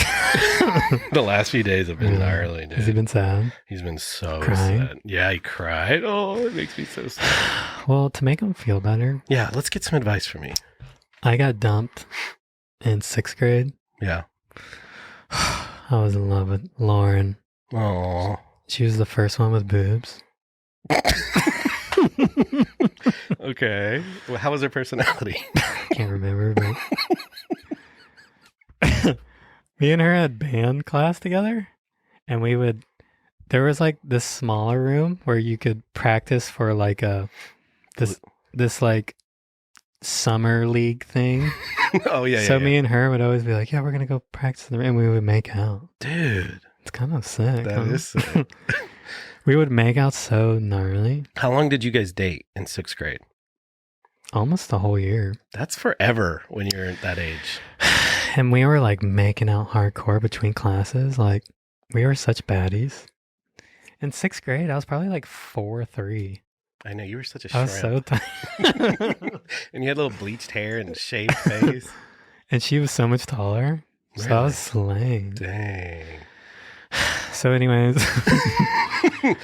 The last few days have been gnarly, dude. Has he been sad? He's been so Crying? sad. Yeah, he cried. Oh, it makes me so sad. Well, to make him feel better, Yeah, let's get some advice from me. I got dumped in 6th grade. Yeah. I was in love with Lauren. Oh. She was the first one with boobs. Okay. Well, how was her personality? Can't remember, but me and her had band class together, and there was like this smaller room where you could practice for like this like summer league thing. Oh, yeah, So yeah. me and her would always be like, yeah, we're going to go practice in the room. And we would make out. Dude, It's kind of sick. that huh? is sick. We would make out so gnarly. How long did you guys date in 6th grade? Almost the whole year. That's forever when you're at that age. And we were like making out hardcore between classes. Like we were such baddies. In 6th grade, I was probably like 4'3". I know, you were such a I was shrimp. so tight. And you had little bleached hair and shaved face. And she was so much taller. So I was slaying. Dang. So anyways.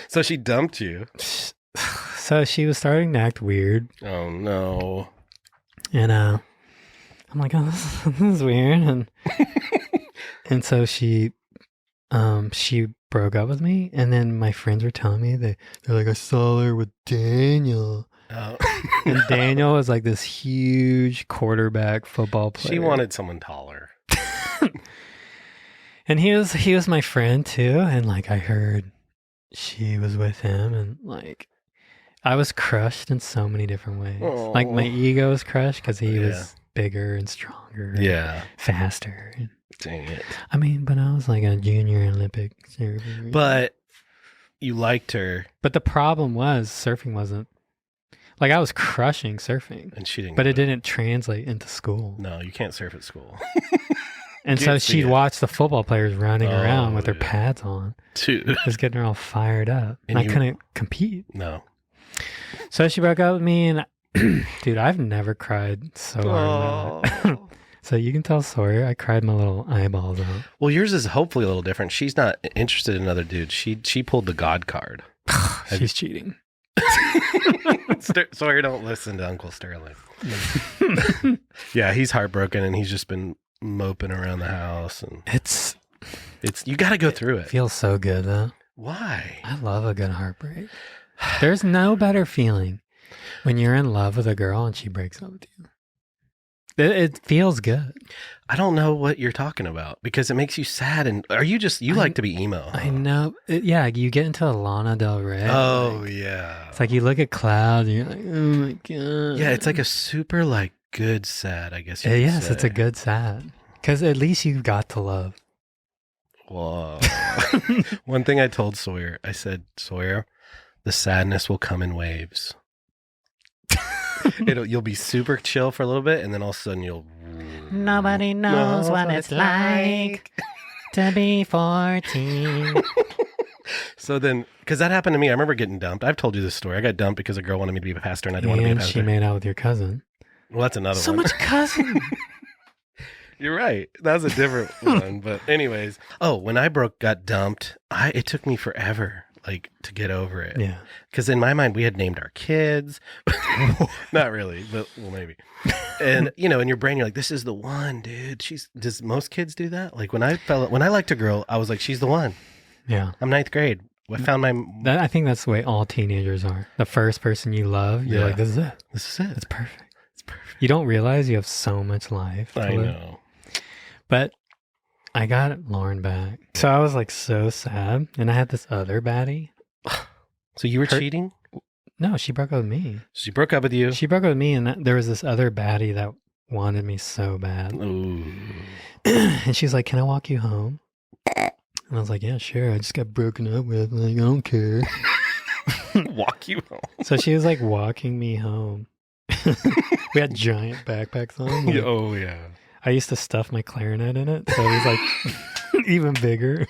So she dumped you. So she was starting to act weird. Oh, no. And I'm like, oh, this is weird. And so she broke up with me. And then my friends were telling me, they're like, I saw her with Daniel. Oh. And Daniel was like this huge quarterback football player. She wanted someone taller. And he was my friend too. And like I heard she was with him, and like I was crushed in so many different ways. Aw. Like my ego was crushed because he Yeah. was bigger and stronger. And Yeah. faster. And, Dang it. I mean, but I was like a junior Olympic surfer. But you liked her, But the problem was surfing wasn't like I was crushing surfing, and she didn't. but get it didn't translate into school. No, you can't surf at school. And You so didn't see she'd it. watch the football players running Oh, around with their yeah. pads on, Dude. just getting her all fired up. And And I you- couldn't compete. No. So she broke up with me, and dude, I've never cried so hard. in my life. So you can tell Sawyer, I cried my little eyeballs out. Well, yours is hopefully a little different. She's not interested in another dude. She pulled the God card. She's cheating. Sawyer, don't listen to Uncle Sterling. Yeah, he's heartbroken, and he's just been moping around the house, and It's you got to go through it. feels so good though. Why? I love a good heartbreak. There's no better feeling when you're in love with a girl and she breaks up with you. It feels good. I don't know what you're talking about because it makes you sad. And are you just like to be emo? I know. Yeah, you get into Lana Del Rey. Oh like, yeah. it's like you look at clouds and you're like, oh my god. Yeah, it's like a super like good sad. I guess. You could Yes, say. it's a good sad because at least you got to love. Whoa. One thing I told Sawyer, I said, Sawyer, the sadness will come in waves. You'll be super chill for a little bit, and then all of a sudden you'll. Nobody knows what it's like to be 14. So then, because that happened to me, I remember getting dumped. I've told you this story. I got dumped because a girl wanted me to be a pastor, and I didn't want to be a And pastor. she made out with your cousin. Well, that's another So one. much cousin. You're right. That was a different one. But anyways, when I got dumped, it took me forever, like, to get over it. Yeah. Because in my mind, we had named our kids. Not really, but well, maybe. And in your brain, you're like, "This is the one, dude." Does most kids do that? Like when I liked a girl, I was like, "She's the one." Yeah. I'm 9th grade. I found my. I think that's the way all teenagers are. The first person you love, you're Yeah. like, this is it. This is it. It's perfect. It's perfect. You don't realize you have so much life to I live. know. But I got Lauren back. So I was like so sad. And I had this other baddie. So you were Her- cheating? No, she broke up with me. She broke up with you? She broke up with me, and there was this other baddie that wanted me so bad. Ooh. And she's like, can I walk you home? And I was like, yeah, sure. I just got broken up with. Like, I don't care. Walk you home. So she was like walking me home. We had giant backpacks on. Like, Oh, yeah. I used to stuff my clarinet in it, so it was like even bigger.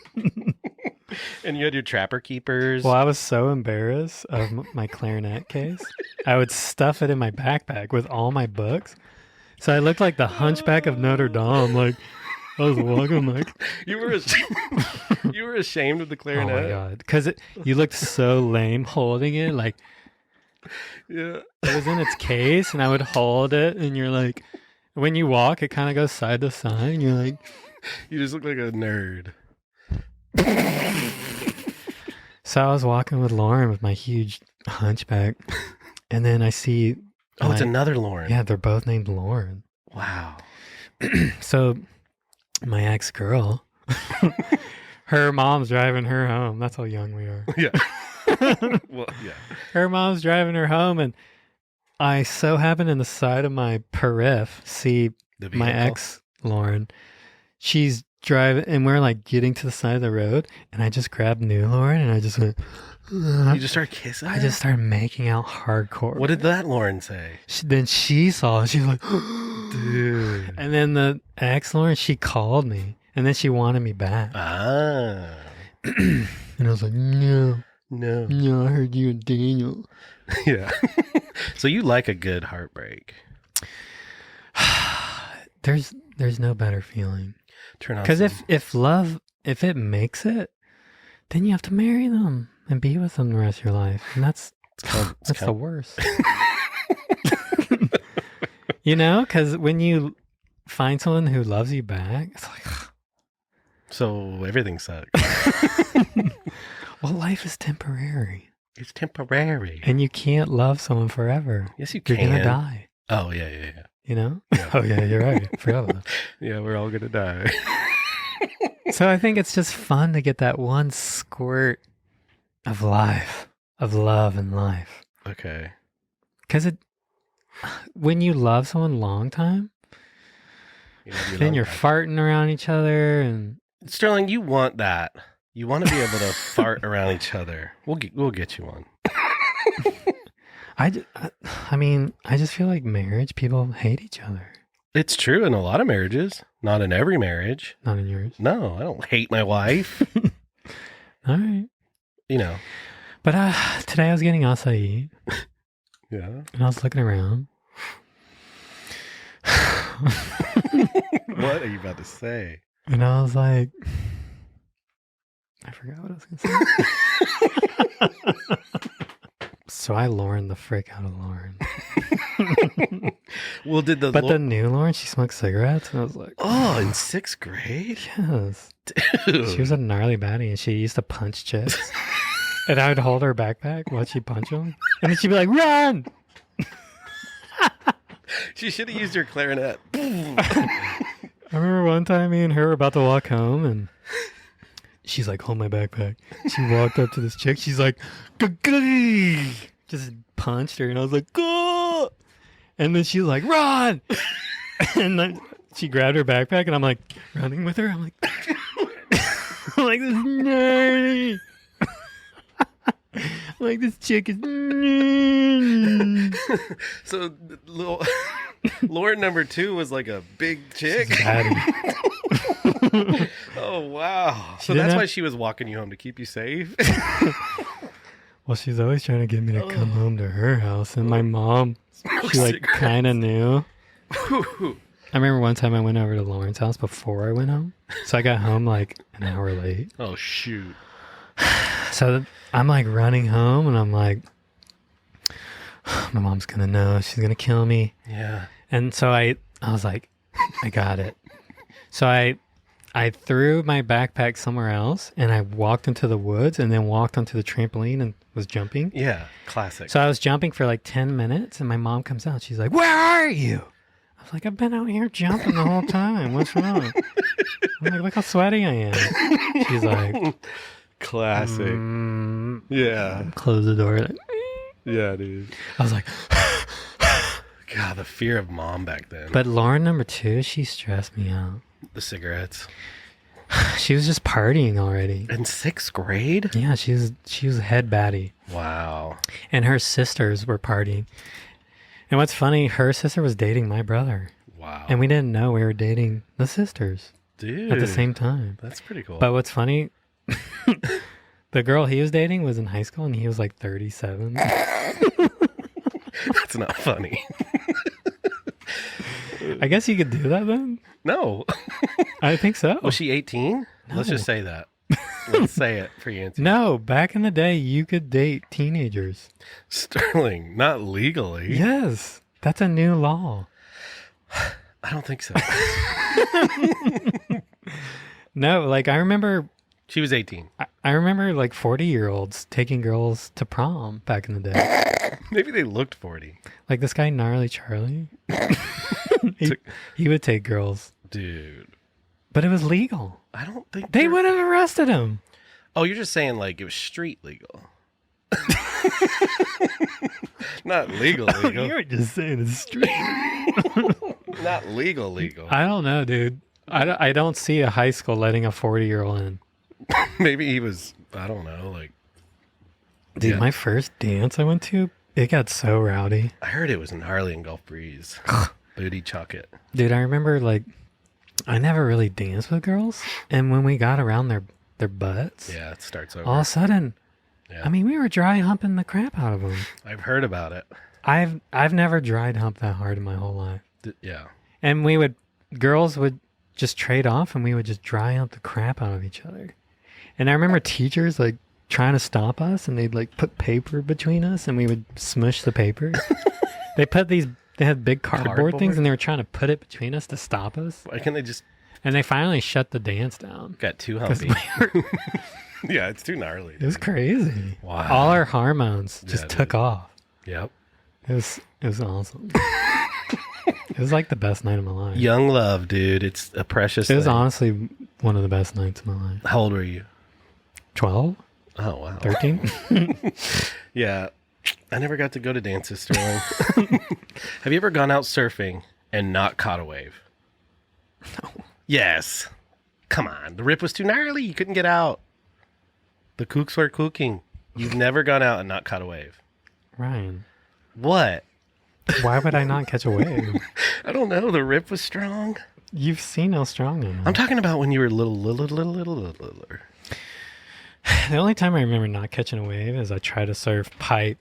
And you had your trapper keepers. Well, I was so embarrassed of my clarinet case. I would stuff it in my backpack with all my books. So I looked like the Hunchback of Notre Dame. Like, I was walking like... You were ashamed of the Oh clarinet. my God. Because you looked so lame holding it. Like, Yeah. it was in its case, and I would hold it, and you're like... When you walk, it kind of goes side to side, and you're like... You just look like a nerd. So I was walking with Lauren with my huge hunchback, and then I see... Oh, it's another Lauren. Yeah, they're both named Lauren. Wow. So my ex-girl, her mom's driving her home. That's how young we are. Yeah. Well, yeah. Her mom's driving her home, and I so happen in the side of my periph see The my vehicle? ex, Lauren. She's driving, and we're like getting to the side of the road, and I just grabbed new Lauren, and I just went... You just started kissing I her? just started making out hardcore. What did that Lauren say? Then she saw it. She was like, Dude. and then the ex Lauren, she called me, and then she wanted me back. Ah. And I was like, no, No. I heard you and Daniel. Yeah. So you like a good heartbreak. There's no better feeling. Turn on Because some- if love, if it makes it, then you have to marry them and be with them the rest of your life. And that's the worst. You know, because when you find someone who loves you back, it's like, So everything sucks. well, life is temporary. It's temporary. And you can't love someone forever. Yes, you You're can. going to die. Oh, yeah. You know? Yeah. Oh, yeah, you're right. I forgot about that. Yeah, we're all going to die. So I think it's just fun to get that one squirt of life, of love and life. Okay. Because when you love someone long time, then you're farting around each other, and Sterling, you want that. You want to be able to fart around each other. We'll get you one. I mean, I just feel like marriage, people hate each other. It's true in a lot of marriages. Not in every marriage. Not in yours. No, I don't hate my wife. All right. You know. But today I was getting acai, Yeah. and I was looking around. What are you about to say? And I was like, I forgot what I was going to say. So I Lauren the frick out of Lauren. Well, did the But the new Lauren, she smoked cigarettes, and I was like, Oh, in 6th grade? yes. Dude. She was a gnarly baddie, and she used to punch chicks. And I would hold her backpack while she'd punch them. And then she'd be like, run! She should have used your clarinet. I remember one time me and her were about to walk home, and she's like, hold my backpack. She walked up to this chick. She's like, "Gah-gah!" Just punched her. And I was like, go! And then she's like, run! And then she grabbed her backpack, and I'm like, running with her. I'm like, I'm like, this is nerdy. I'm like, this chick is nerdy. So, Lauren number 2 was like a big chick. Baddie. Oh, wow. So didn't that's have- why she was walking you home, to keep you safe? Well, she's always trying to get me to come home to her house. And my mom, she like cigarettes. kind of knew. I remember one time I went over to Lauren's house before I went home. So I got home like an hour late. Oh, shoot. So I'm like running home, and I'm like, my mom's going to know. She's going to kill me. Yeah. And so I was like, I got it. So I threw my backpack somewhere else, and I walked into the woods, and then walked onto the trampoline and was jumping. Yeah. Classic. So I was jumping for like 10 minutes, and my mom comes out. She's like, where are you? I was like, I've been out here jumping the whole time. What's wrong? I'm like, look how sweaty I am. She's like, Classic. Yeah. close the door. Like, Yeah, dude. I was like, God, the fear of mom back then. but Lauren number 2, she stressed me out. The cigarettes. She was just partying already. In 6th grade? Yeah, she was a head baddie. Wow. And her sisters were partying. And what's funny, her sister was dating my brother. Wow. And we didn't know we were dating the sisters Dude. at the same time. That's pretty cool. But what's funny, the girl he was dating was in high school and he was like 37. That's not funny. I guess you could do that then? No. I think so. Was she 18? Let's No. just say that. Let's say it for Yancy. No, back in the day, you could date teenagers. Sterling, not legally. Yes, that's a new law. I don't think so. No, like I remember She was 18. I remember like 40-year-olds taking girls to prom back in the day. Maybe they looked 40. Like this guy, Gnarly Charlie. he would take girls, Dude. but it was legal. I don't think They you're- would have arrested him. Oh, you're just saying like it was street legal. Not legal legal. You were just saying it's straight. Not legal. I don't know, dude. I don't see a high school letting a 40-year-old in. Maybe he was, I don't know, like. Dude, Yeah. my first dance I went to, it got so rowdy. I heard it was gnarly in Gulf Breeze. Booty chuck it. Dude, I remember like I never really danced with girls, and when we got around their butts, Yeah, it starts over. all of a sudden, Yeah. I mean, we were dry humping the crap out of them. I've heard about it. I've never dry humped that hard in my whole life. Yeah. And girls would just trade off, and we would just dry hump the crap out of each other. And I remember teachers like trying to stop us, and they'd like put paper between us, and we would smush the paper. They had big cardboard things, and they were trying to put it between us to stop us. Why can't they just And they finally shut the dance down. got too 'Cause humpy? Yeah, it's too gnarly. It was crazy. Wow. All our hormones just Yeah, took dude. off. Yep. It was awesome. It was like the best night of my life. Young love, dude. It's a precious It was thing. honestly one of the best nights of my life. How old were you? 12? Oh, wow. 13? Yeah. I never got to go to dances, Sterling. Have you ever gone out surfing and not caught a wave? No. Yes. Come on. The rip was too gnarly. You couldn't get out. The kooks were cooking. You've never gone out and not caught a wave. Ryan, What? why would I not catch a wave? I don't know. The rip was strong. You've seen how strong I am. I'm talking about when you were littler. The only time I remember not catching a wave is I tried to surf pipe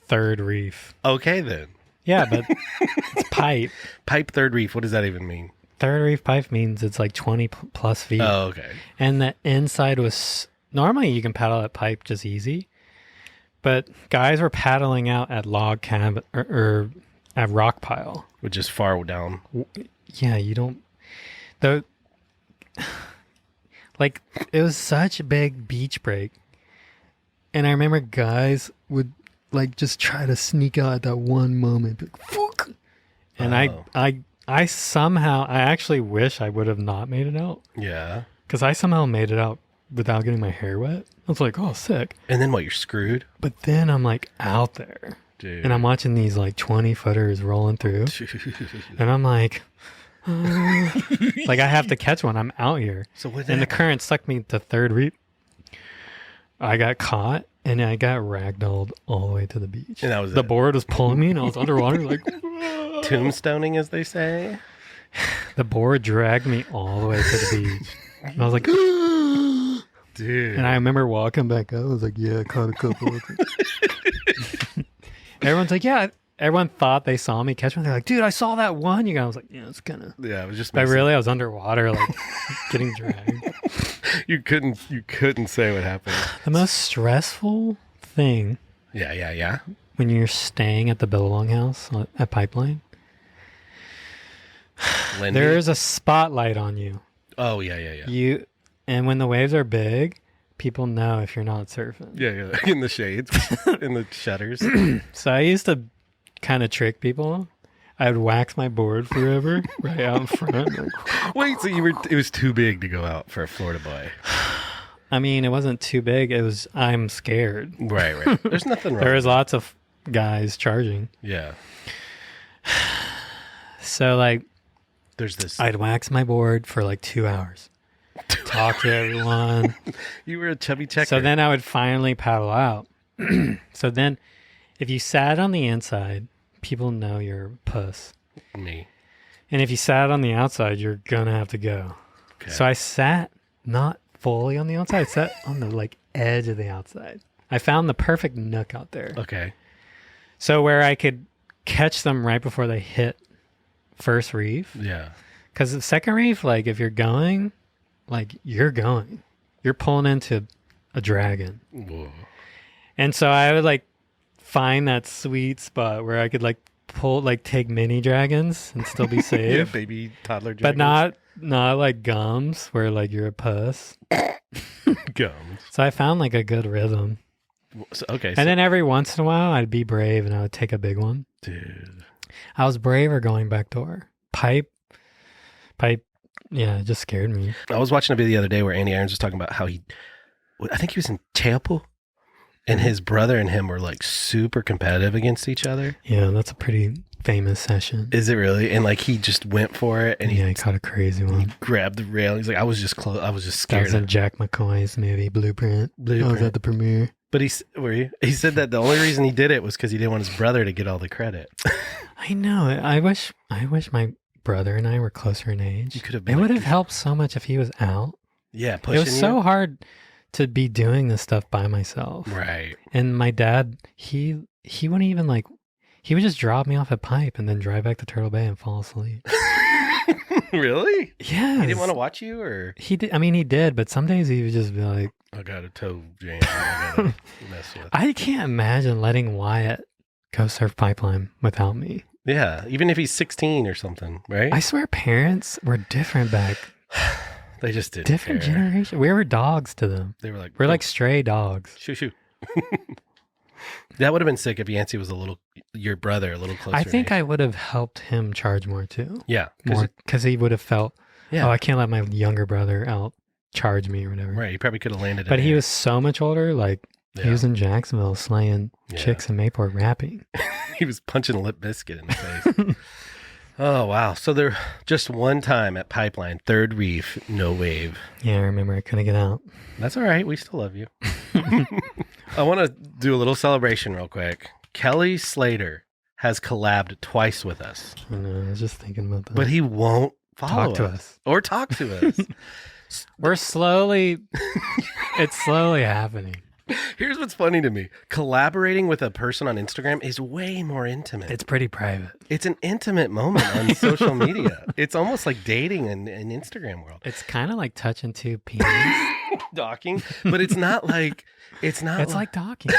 third reef. Okay, then. Yeah, but it's pipe. Pipe third reef. What does that even mean? Third reef pipe means it's like 20 plus feet. Oh, okay. And the inside was normally you can paddle that pipe just easy, but guys were paddling out at log cabin or at rock pile. Which is far down. Yeah, you don't. The like it was such a big beach break, and I remember guys would like just try to sneak out at that one moment, be like, "Fuck!" And Oh. I somehow I actually wish I would have not made it out. Yeah. Because I somehow made it out without getting my hair wet. I was like, oh, sick. And then what? You're screwed? But then I'm like out there. Dude. And I'm watching these like 20 footers rolling through. And I'm like, like I have to catch one. I'm out here. So what And the current sucked me to third reef. I got caught and I got ragdolled all the way to the beach. And that was the it. board was pulling me and I was underwater like, tombstoning, as they say. the board dragged me all the way to the beach. And I was like, Dude. and I remember walking back up. I was like, yeah, I caught a couple of them. Everyone's like, yeah. Everyone thought they saw me catch one. They're like, dude, I saw that one. You guys, I was like, yeah, it's kind of. Yeah, it was just But messing. really, I was underwater, like getting dragged. You couldn't say what happened. The most stressful thing Yeah. when you're staying at the Billabong House at Pipeline, Lindy? there's a spotlight on you. Oh, yeah. And when the waves are big, people know if you're not surfing. Yeah. In the shades, in the shutters. So I used to kind of trick people. I would wax my board forever right out in front. Like, Wait, so it was too big to go out for a Florida boy. I mean, it wasn't too big. It was, I'm scared. Right. There's nothing wrong. There was lots of guys charging. Yeah. So like, There's this. I'd wax my board for like 2 hours. Talk to everyone. You were a chubby checker. So then I would finally paddle out. So then if you sat on the inside, people know you're a puss. Me. And if you sat on the outside, you're going to have to go. Okay. So I sat not fully on the outside. I sat on the like edge of the outside. I found the perfect nook out there. Okay. So where I could catch them right before they hit first reef. Yeah. Because the second reef, like if you're going, like you're going. You're pulling into a dragon. Whoa. And so I would like find that sweet spot where I could like pull, like take mini dragons and still be safe. Yeah, baby toddler But dragons. not like gums where like you're a puss. Gums. So I found like a good rhythm. So, okay. And then every once in a while I'd be brave and I would take a big one. Dude. I was braver going backdoor. Pipe, yeah, it just scared me. I was watching a video the other day where Andy Irons was talking about how I think he was in Teahupo'o, and his brother and him were like super competitive against each other. Yeah, that's a pretty famous session. Is it really? And like he just went for it, and he caught a crazy one. grabbed the rail. He's like, I was just close. I was just That scared. was in Jack McCoy's movie Blueprint. I was at the premiere. But he said that the only reason he did it was because he didn't want his brother to get all the credit. I know. I wish my brother and I were closer in age. You could have It been. would have helped so much if he was out. Yeah, It pushing was so hard to be doing this stuff by myself. Right. And my dad, he wouldn't even like, he would just drop me off at Pipe and then drive back to Turtle Bay and fall asleep. Really? Yeah. He didn't want to watch you, or He did. I mean, he did, but some days he would just be like, I got a toe jam. I gotta mess with. I can't imagine letting Wyatt go surf pipeline without me. Yeah, even if he's 16 or something, right? I swear parents were different back. They just didn't Different care. generation. We were dogs to them. They were like, We're like stray dogs. shoo shoo. That would have been sick if Yancey was your brother, a little closer. I in think age. I would have helped him charge more too. Yeah, More because he would have felt, yeah, oh, I can't let my younger brother out charge me or whatever. right. He probably could have landed. But in he there. was so much older. Like he was in Jacksonville slaying Yeah. chicks in Mayport rapping. He was punching a Lip Biscuit in the face. Oh wow! So there, just one time at Pipeline, third reef, no wave. Yeah, I remember I couldn't get out. That's all right. We still love you. I want to do a little celebration real quick. Kelly Slater has collabed twice with us, I know, I was just thinking about that. but he won't follow Talk to us. or talk to us. We're slowly, it's slowly happening. Here's what's funny to me. Collaborating with a person on Instagram is way more intimate. It's pretty private. It's an intimate moment on social media. It's almost like dating in Instagram world. It's kind of like touching two penis. Docking, but it's not like It's like talking.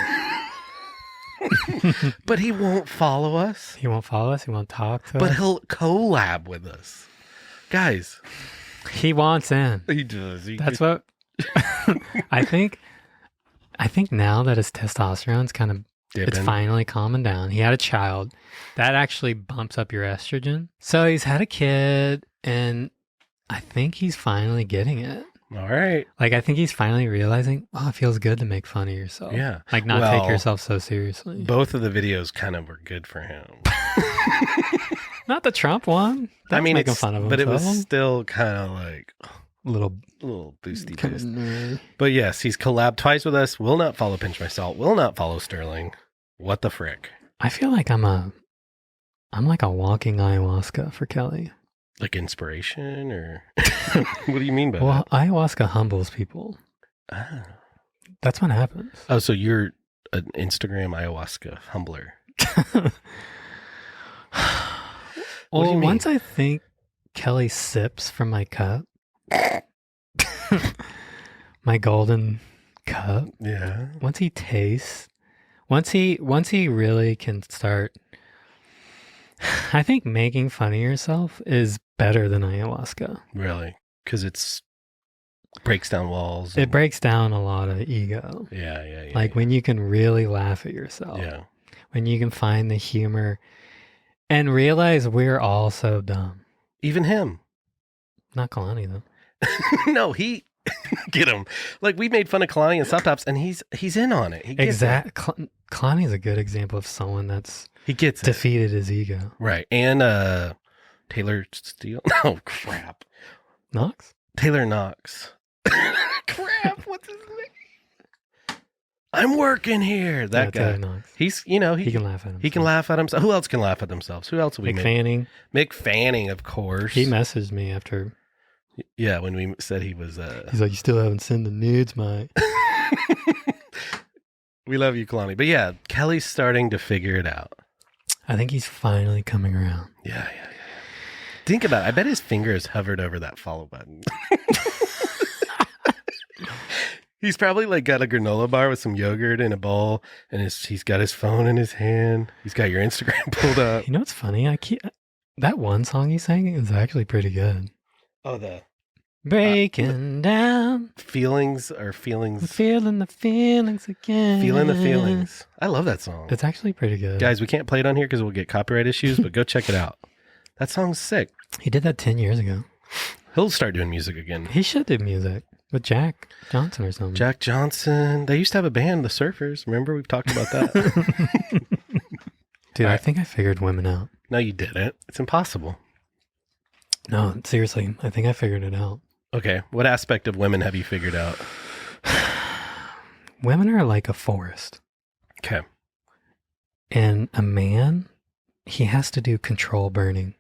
But he won't follow us. He won't follow us. He won't talk to But us. he'll collab with us. Guys, He wants in. he does. That's what I think. I think now that his testosterone's kind of it's finally calming down. He had a child. That actually bumps up your estrogen. So he's had a kid, and I think he's finally getting it. All right. Like, I think he's finally realizing, oh, it feels good to make fun of yourself. Yeah. Like, not Well, take yourself so seriously. Both of the videos kind of were good for him. Not the Trump one. That's making fun of him. but it was still kind of like a little boosty kind of boost. nerdy. But yes, he's collabed twice with us. Will not follow Pinch My Salt. Will not follow Sterling. What the frick? I feel like I'm like a walking ayahuasca for Kelly. Like inspiration, or what do you mean by Well, ayahuasca humbles people. that? Ah. That's what happens. Oh, so you're an Instagram ayahuasca humbler. What do you mean? Once I think Kelly sips from my cup, my golden cup, Yeah. once he tastes, once he really can start, I think making fun of yourself is better than ayahuasca. Really? Because it's breaks down walls. It breaks down a lot of ego. Yeah. Like when you can really laugh at yourself. Yeah. When you can find the humor and realize we're all so dumb. Even him. Not Kalani though. No, he get him. Like we made fun of Kalani and Soft Tops, and he's in on it. He gets Exactly. Kalani's a good example of someone that's He gets it. defeated his ego. Right. And Taylor Steele. No, crap. Knox? Taylor Knox. Crap. What's his name? I'm working here. That guy. Taylor Knox. He's, you know, He can laugh at himself. He can laugh at himself. Who else can laugh at themselves? Who else we Mick met? Fanning. Mick Fanning, of course. He messaged me after. Yeah, when we said he was. He's like, you still haven't sent the nudes, mate. We love you, Kalani. But yeah, Kelly's starting to figure it out. I think he's finally coming around. Yeah. Think about it. I bet his fingers hovered over that follow button. He's probably like got a granola bar with some yogurt in a bowl, and he's got his phone in his hand. He's got your Instagram pulled up. You know what's funny? That one song he sang is actually pretty good. Oh, the Breaking down. feelings. I'm feeling the feelings again. Feeling the feelings. I love that song. It's actually pretty good. Guys, we can't play it on here because we'll get copyright issues, but go check it out. That song's sick. He did that 10 years ago. He'll start doing music again. He should do music with Jack Johnson or something. Jack Johnson. They used to have a band, the Surfers. Remember? We've talked about that. Dude, All I right. think I figured women out. No, you didn't. It's impossible. No, seriously, I think I figured it out. Okay. What aspect of women have you figured out? Women are like a forest. Okay. And a man, he has to do control burning.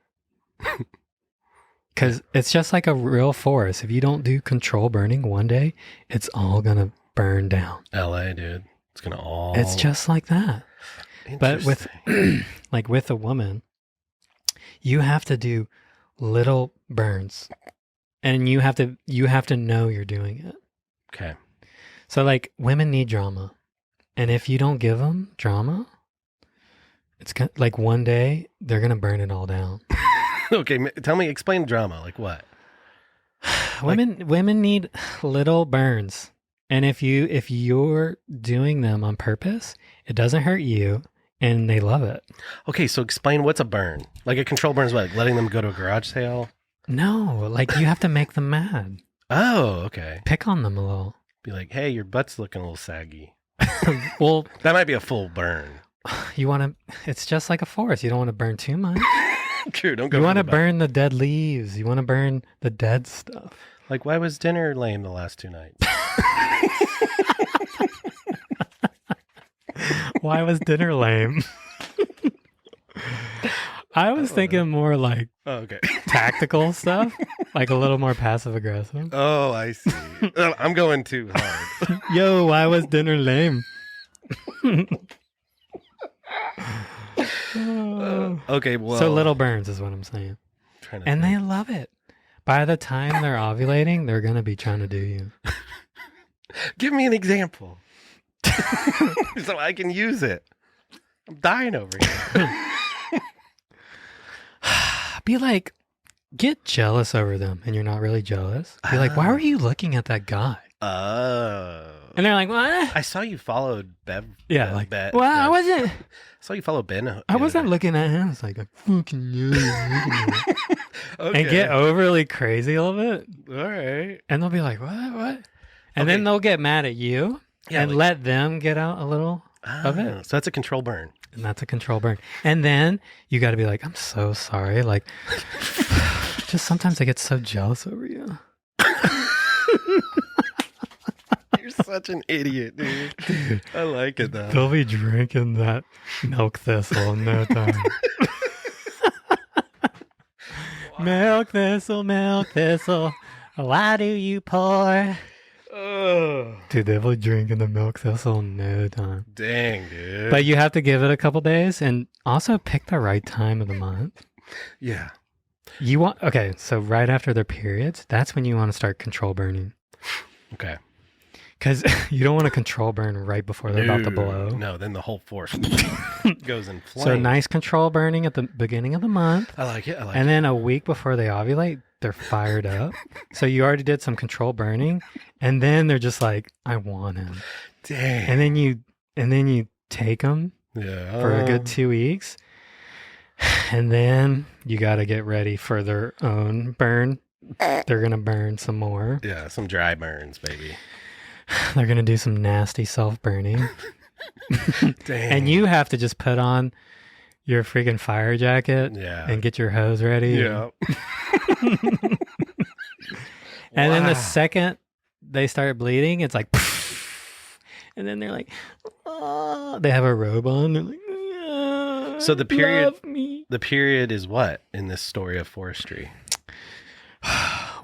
Because it's just like a real forest. If you don't do control burning one day, it's all going to burn down. LA, dude. It's going to all. It's just like that. But with Interesting. like with a woman, you have to do little burns. And you have to know you're doing it. Okay. So like women need drama. And if you don't give them drama, it's like one day they're going to burn it all down. Okay. Explain drama. Like what? Women need little burns. And if you're doing them on purpose, it doesn't hurt you and they love it. Okay. So explain what's a burn. Like a control burn is what? Like letting them go to a garage sale? No, like you have to make them mad. Oh, okay. Pick on them a little. Be like, hey, your butt's looking a little saggy. Well, That might be a full burn. it's just like a forest. You don't want to burn too much. True. Don't go. You for want to the butt. burn the dead leaves. You want to burn the dead stuff. Like, why was dinner lame the last 2 nights? Why was dinner lame? I was thinking more like Oh, okay. tactical stuff, like a little more passive aggressive. Oh, I see. I'm going too hard. Yo, why was dinner lame? Okay, well. So little burns is what I'm saying. Trying to And think. they love it. By the time they're ovulating, they're going to be trying to do you. Give me an example. So I can use it. I'm dying over here. Be like, get jealous over them and you're not really jealous. Be like, why were you looking at that guy? Oh. And they're like, what? I saw you followed Bev. Yeah, like, Bet. well, I wasn't. I saw you follow Ben. I wasn't looking at him. It's like, I fucking knew you were looking at him. Okay. And get overly crazy a little bit. All right. And they'll be like, what? And then they'll get mad at you Yeah, and like- let them get out a little of it. So that's a control burn. And that's a control burn. And then you got to be like, I'm so sorry. Like, just sometimes I get so jealous over you. You're such an idiot, dude. I like it though. They'll be drinking that milk thistle in no time. Milk thistle, why do you pour? Oh, Dude, they'll be drinking the milk thistle in no time. dang, dude. But you have to give it a couple days and also pick the right time of the month. Yeah. So right after their periods, that's when you want to start control burning. Okay. Because you don't want to control burn right before they're about to blow. No, then the whole force goes in flames. So nice control burning at the beginning of the month. I like it. And then a week before they ovulate, they're fired up. So you already did some control burning. And then they're just like, I want him. Dang. And then you take them Yeah. for a good 2 weeks. And then you got to get ready for their own burn. They're going to burn some more. Yeah, some dry burns, baby. They're going to do some nasty self-burning. Dang. And you have to just put on your freaking fire jacket and get your hose ready. Yeah. And then Wow. the second they start bleeding, it's like, And then they're like, oh, they have a robe on. They're like, So the period, love me. the period is what in this story of forestry?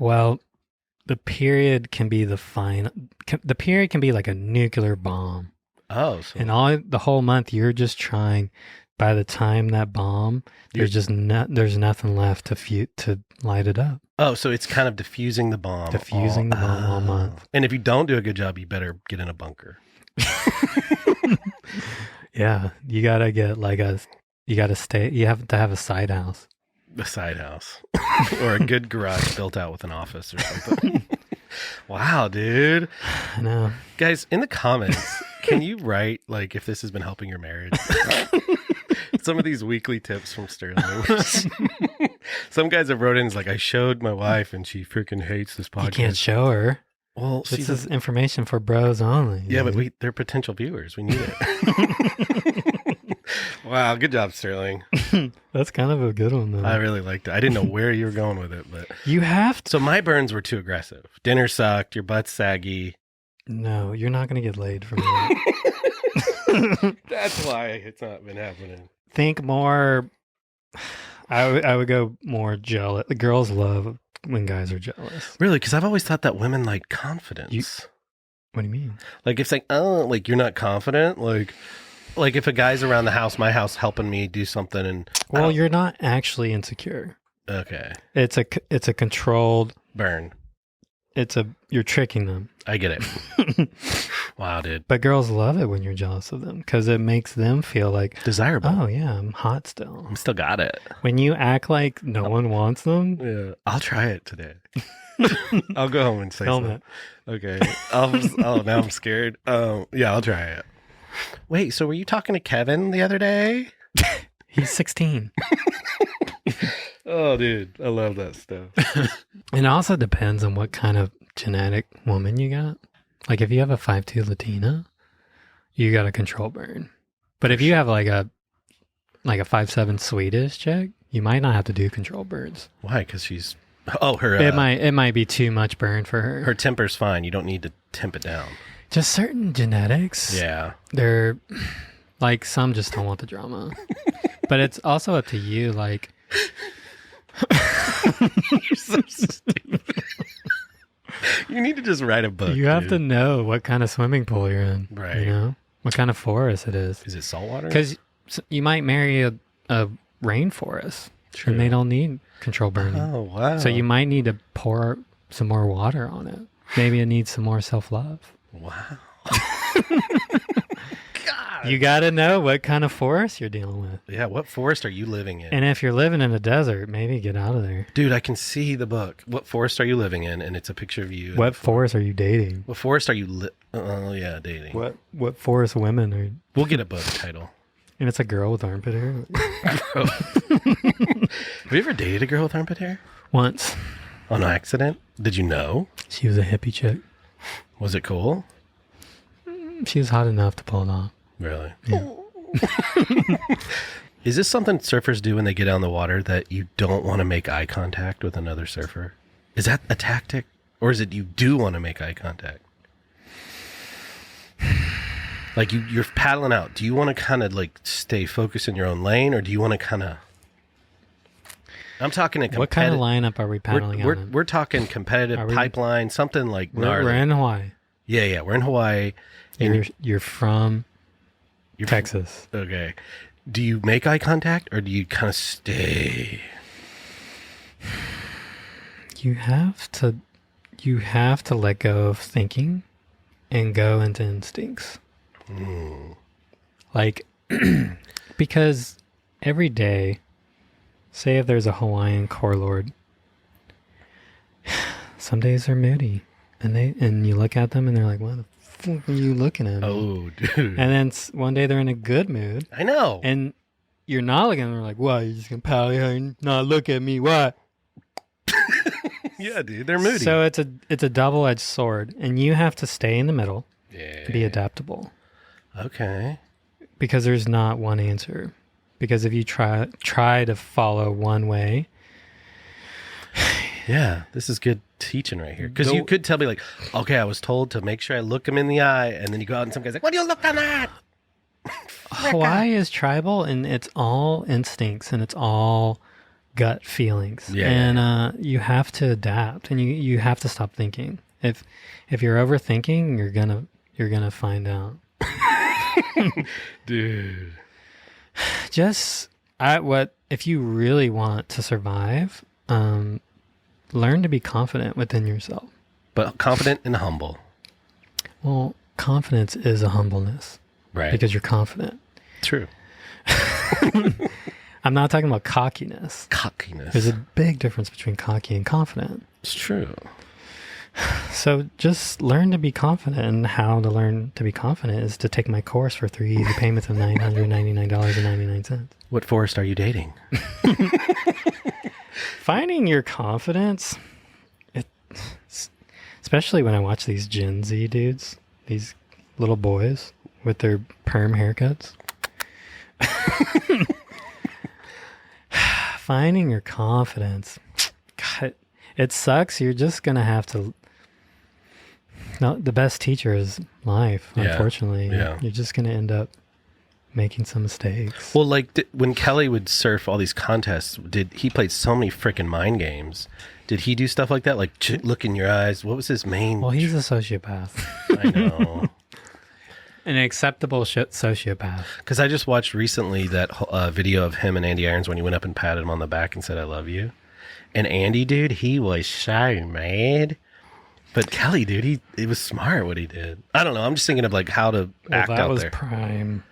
Well, the period can be the period can be like a nuclear bomb. Oh, so And the whole month you're just trying. By the time that bomb, there's nothing left to light it up. oh, so it's kind of diffusing the bomb. Diffusing the bomb all month. And if you don't do a good job, you better get in a bunker. Yeah, you gotta get you have to have a side house. The side house. Or a good garage built out with an office or something. Wow, dude. I know. Guys, in the comments, can you write like if this has been helping your marriage? Some of these weekly tips from Sterling. Some guys have wrote in, like, I showed my wife and she freaking hates this podcast. You can't show her. Well, This is information for bros only. yeah, but they're potential viewers. We need it. Wow, good job, Sterling. That's kind of a good one, though. I really liked it. I didn't know where you were going with it, but You have to. so my burns were too aggressive. Dinner sucked. Your butt's saggy. No, you're not going to get laid from that. That's why it's not been happening. Think more. I would go more jealous. The girls love when guys are jealous. Really? Because I've always thought that women like confidence. What do you mean? Like it's like, oh, like you're not confident. Like if a guy's around the house, my house, helping me do something, and Well, you're not actually insecure. okay, It's a controlled. burn. You're tricking them. I get it. Wow, dude. But girls love it when you're jealous of them because it makes them feel like, Desirable. oh yeah, I'm hot still. I'm still got it. When you act like no one wants them, Yeah, I'll try it today. I'll go home and say film something. it. Okay. Oh, now I'm scared. Yeah, I'll try it. Wait, so were you talking to Kevin the other day? He's 16. Oh, dude, I love that stuff. It also depends on what kind of genetic woman you got. Like if you have a 5'2" Latina, you got a control burn. But if you have like a 5'7" Swedish chick, you might not have to do control burns. Why? Because she's her. It might be too much burn for her. Her temper's fine. You don't need to temp it down. Just certain genetics. Yeah. They're like some just don't want the drama. But it's also up to you. Like You're so stupid. You need to just write a book. you have dude. to know what kind of swimming pool you're in. Right. You know what kind of forest it is. Is it saltwater? Because you might marry a rainforest, True. and they don't need control burning. Oh, wow. So you might need to pour some more water on it. Maybe it needs some more self-love. Wow. You got to know what kind of forest you're dealing with. Yeah, what forest are you living in? And if you're living in a desert, maybe get out of there. Dude, I can see the book. What forest are you living in? And it's a picture of you. What forest are you dating? What forest are you yeah, dating. What forest women are? We'll get a book title. And it's a girl with armpit hair. Have you ever dated a girl with armpit hair? Once. On accident? Did you know? She was a hippie chick. Was it cool? She was hot enough to pull it off. Really? Yeah. Is this something surfers do when they get out in the water that you don't want to make eye contact with another surfer? Is that a tactic? Or is it you do want to make eye contact? Like you're paddling out. Do you want to kind of like stay focused in your own lane, or do you want to kind of... I'm talking a What kind of lineup are we paddling out in? We're talking competitive pipeline, something like gnarly. We're in Hawaii. Yeah, we're in Hawaii. And you're from Texas. Okay. Do you make eye contact, or do you kind of stay? You have to let go of thinking and go into instincts. Like, because every day, say if there's a Hawaiian core lord, some days they're moody, and you look at them and they're like, "What the fuck are you looking at me?" Oh, dude. And then one day they're in a good mood, I know. and you're not looking at them. They're like, "Why? You're just gonna paddle here and not look at me? Why?" Yeah, dude, they're moody. So it's a double-edged sword, and you have to stay in the middle, yeah. be adaptable, Okay. because there's not one answer. Because if you try to follow one way, Yeah, this is good teaching right here. Because you could tell me like, okay, I was told to make sure I look him in the eye, and then you go out and some guy's like, what do you look on that? Hawaii is tribal, and it's all instincts, and it's all gut feelings. Yeah, and you have to adapt, and you have to stop thinking. If you're overthinking, you're gonna find out. Dude. If you really want to survive, learn to be confident within yourself. But confident and humble. Well, confidence is a humbleness. Right. Because you're confident. True. I'm not talking about cockiness. Cockiness. There's a big difference between cocky and confident. It's true. So just learn to be confident, and how to learn to be confident is to take my course for 3 easy payments of $999.99. What forest are you dating? Finding your confidence, especially when I watch these Gen Z dudes, these little boys with their perm haircuts. Finding your confidence. God, it sucks. You're just going to have to... No, the best teacher is life, unfortunately. Yeah. You're just going to end up making some mistakes. Well, like when Kelly would surf all these contests, he played so many freaking mind games. Did he do stuff like that? Like look in your eyes. What was his main? Well, he's a sociopath. I know. An acceptable sociopath. Because I just watched recently that video of him and Andy Irons when he went up and patted him on the back and said, "I love you." And Andy, dude, he was so mad. But Kelly, dude, it was smart what he did. I don't know. I'm just thinking of like how to act out there. That was prime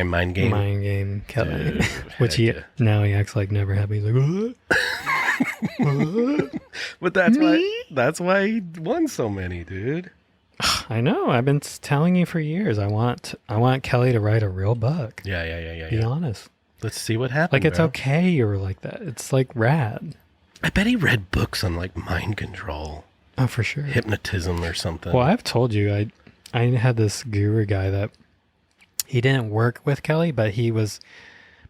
mind game. Mind game Kelly. Dude, Which now he acts like never happened. He's like, what? But that's why he won so many, dude. I know. I've been telling you for years. I want Kelly to write a real book. Yeah. Be honest. Let's see what happens. Like, it's okay you're like that. It's like rad. I bet he read books on like mind control. Oh, for sure. Hypnotism or something. Well, I've told you, I had this guru guy that he didn't work with Kelly, but he was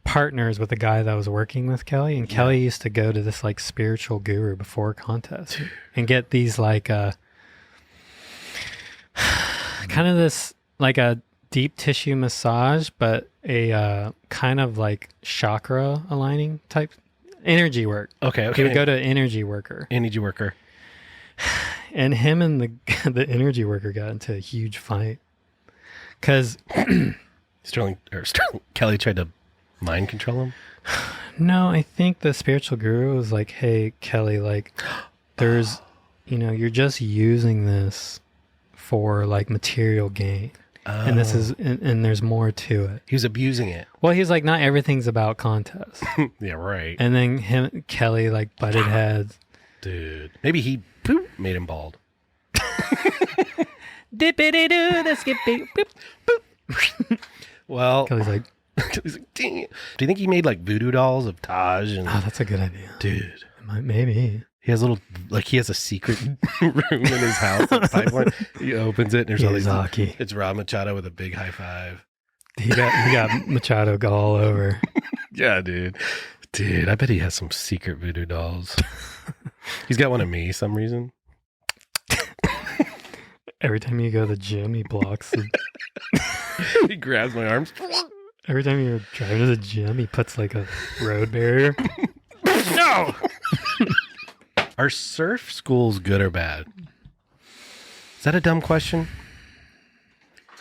partners with the guy that was working with Kelly. And Kelly used to go to this like spiritual guru before contest and get these like kind of this like a deep tissue massage, but a kind of like chakra aligning type energy work. Okay. He would go to an energy worker. Energy worker. And him and the energy worker got into a huge fight because Sterling Kelly tried to mind control him. No, I think the spiritual guru was like, "Hey, Kelly, like, there's, you're just using this for like material gain, and this is, and there's more to it." He was abusing it. Well, he's like, not everything's about contests. Yeah, right. And then Kelly like butted heads. Dude, maybe he made him bald. Dippity-doo, the skippy, boop, boop. Well, Kelly's like, dang it. Do you think he made like voodoo dolls of Taj? And "Oh, that's a good idea, dude." Maybe He has he has a secret room in his house. At Pipeline. He opens it and there's all these. hockey. It's Rob Machado with a big high five. He got Machado all over. Yeah, dude. Dude, I bet he has some secret voodoo dolls. He's got one of me some reason. Every time you go to the gym, he blocks. He grabs my arms. Every time you're driving to the gym, he puts like a road barrier. No! Are surf schools good or bad? Is that a dumb question?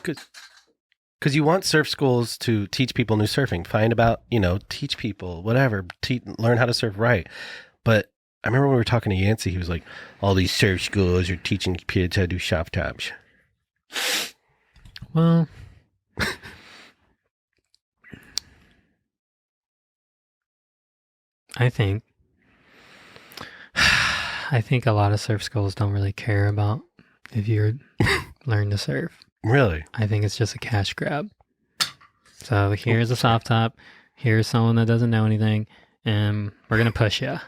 Because you want surf schools to teach people new surfing. Find about, teach people, whatever. Learn how to surf right. But I remember when we were talking to Yancey, he was like, all these surf schools are teaching kids how to do shop tops. Well, I think a lot of surf schools don't really care about if you learn to surf. Really? I think it's just a cash grab. So here's a soft top. Here's someone that doesn't know anything, and we're going to push you.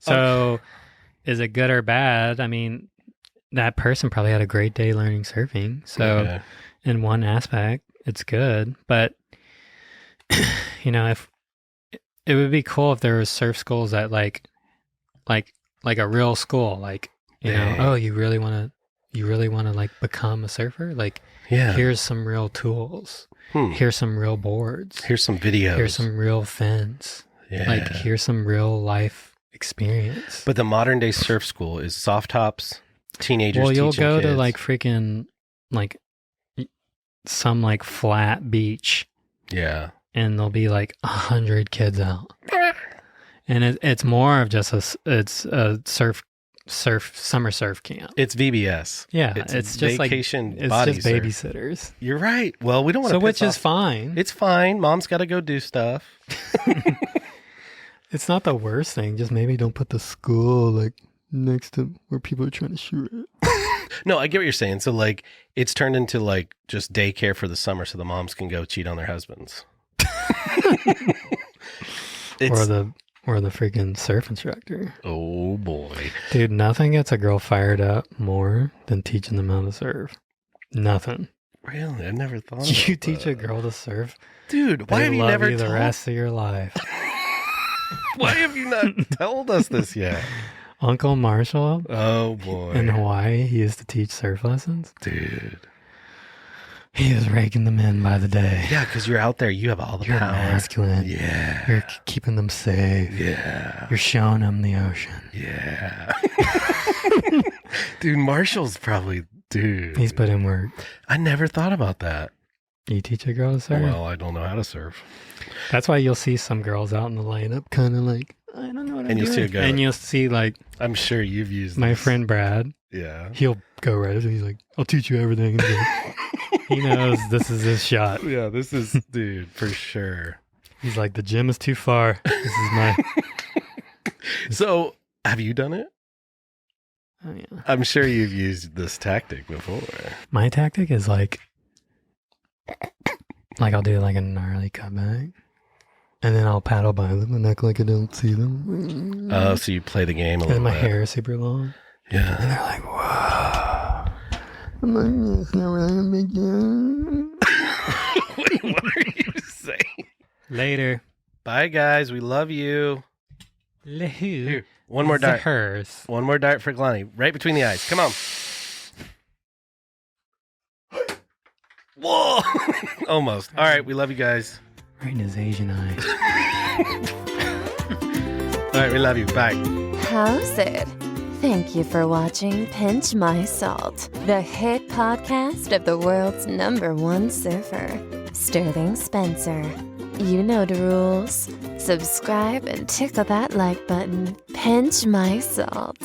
So is it good or bad? I mean, that person probably had a great day learning surfing. So in one aspect, it's good. But, if it would be cool if there was surf schools that like like a real school, like you know, Dang. oh, you really want to like become a surfer? Like, Yeah. here's some real tools. Here's some real boards. Here's some videos. Here's some real fins. Yeah. Like, here's some real life experience. But the modern day surf school is soft tops, teenagers. Well, you'll teaching go to kids. like freaking like some like flat beach, Yeah. and there'll be like 100 kids out, and it's more of just it's a summer surf camp. It's VBS. Yeah, It's it's just vacation like it's body just surf. babysitters. You're right. Well, we don't want So to. which is fine. It's fine. Mom's got to go do stuff. It's not the worst thing. Just maybe don't put the school like next to where people are trying to shoot it. No, I get what you're saying. So like, it's turned into like just daycare for the summer, so the moms can go cheat on their husbands. Or the freaking surf instructor. Oh boy, Dude, nothing gets a girl fired up more than teaching them how to surf. Nothing. really? I never thought. You about teach that. a girl to surf, Dude. Why they have you love never you the told? rest of your life. Why have you not told us this yet? Uncle Marshall Oh boy, in Hawaii, he used to teach surf lessons. dude. He was raking them in by the day. Yeah, because you're out there, you have all the You're power. masculine. Yeah, You're keeping them safe. yeah, You're showing them the ocean. yeah. Dude, Marshall's probably dude. He's put in work. I never thought about that. You teach a girl to surf? Well, I don't know how to surf. That's why you'll see some girls out in the lineup kind of like, I don't know what I'm And you'll doing. see a guy And like- you'll see like I'm sure you've used my this. friend Brad. Yeah. He'll go right up. He's like, I'll teach you everything. And like, he knows this is his shot. Yeah, this is dude for sure. He's like, the gym is too far. This is my. So, have you done it? Oh, yeah. I'm sure you've used this tactic before. My tactic is like I'll do like a gnarly cutback, and then I'll paddle by them and act like I don't see them. Oh, so you play the game a And little my bit. hair is super long. And Yeah. they're like, whoa. I'm like, it's not really a big deal. Wait, what are you saying? Later. Bye, guys. We love you. Here, one more dart. Hers. One more dart for Kalani. Right between the eyes. Come on. Whoa! Almost. All right. We love you guys. Right in his Asian eye. All right. We love you. Bye. How's it? Thank you for watching Pinch My Salt, the hit podcast of the world's #1 surfer, Sterling Spencer. You know the rules. Subscribe and tickle that like button. Pinch My Salt.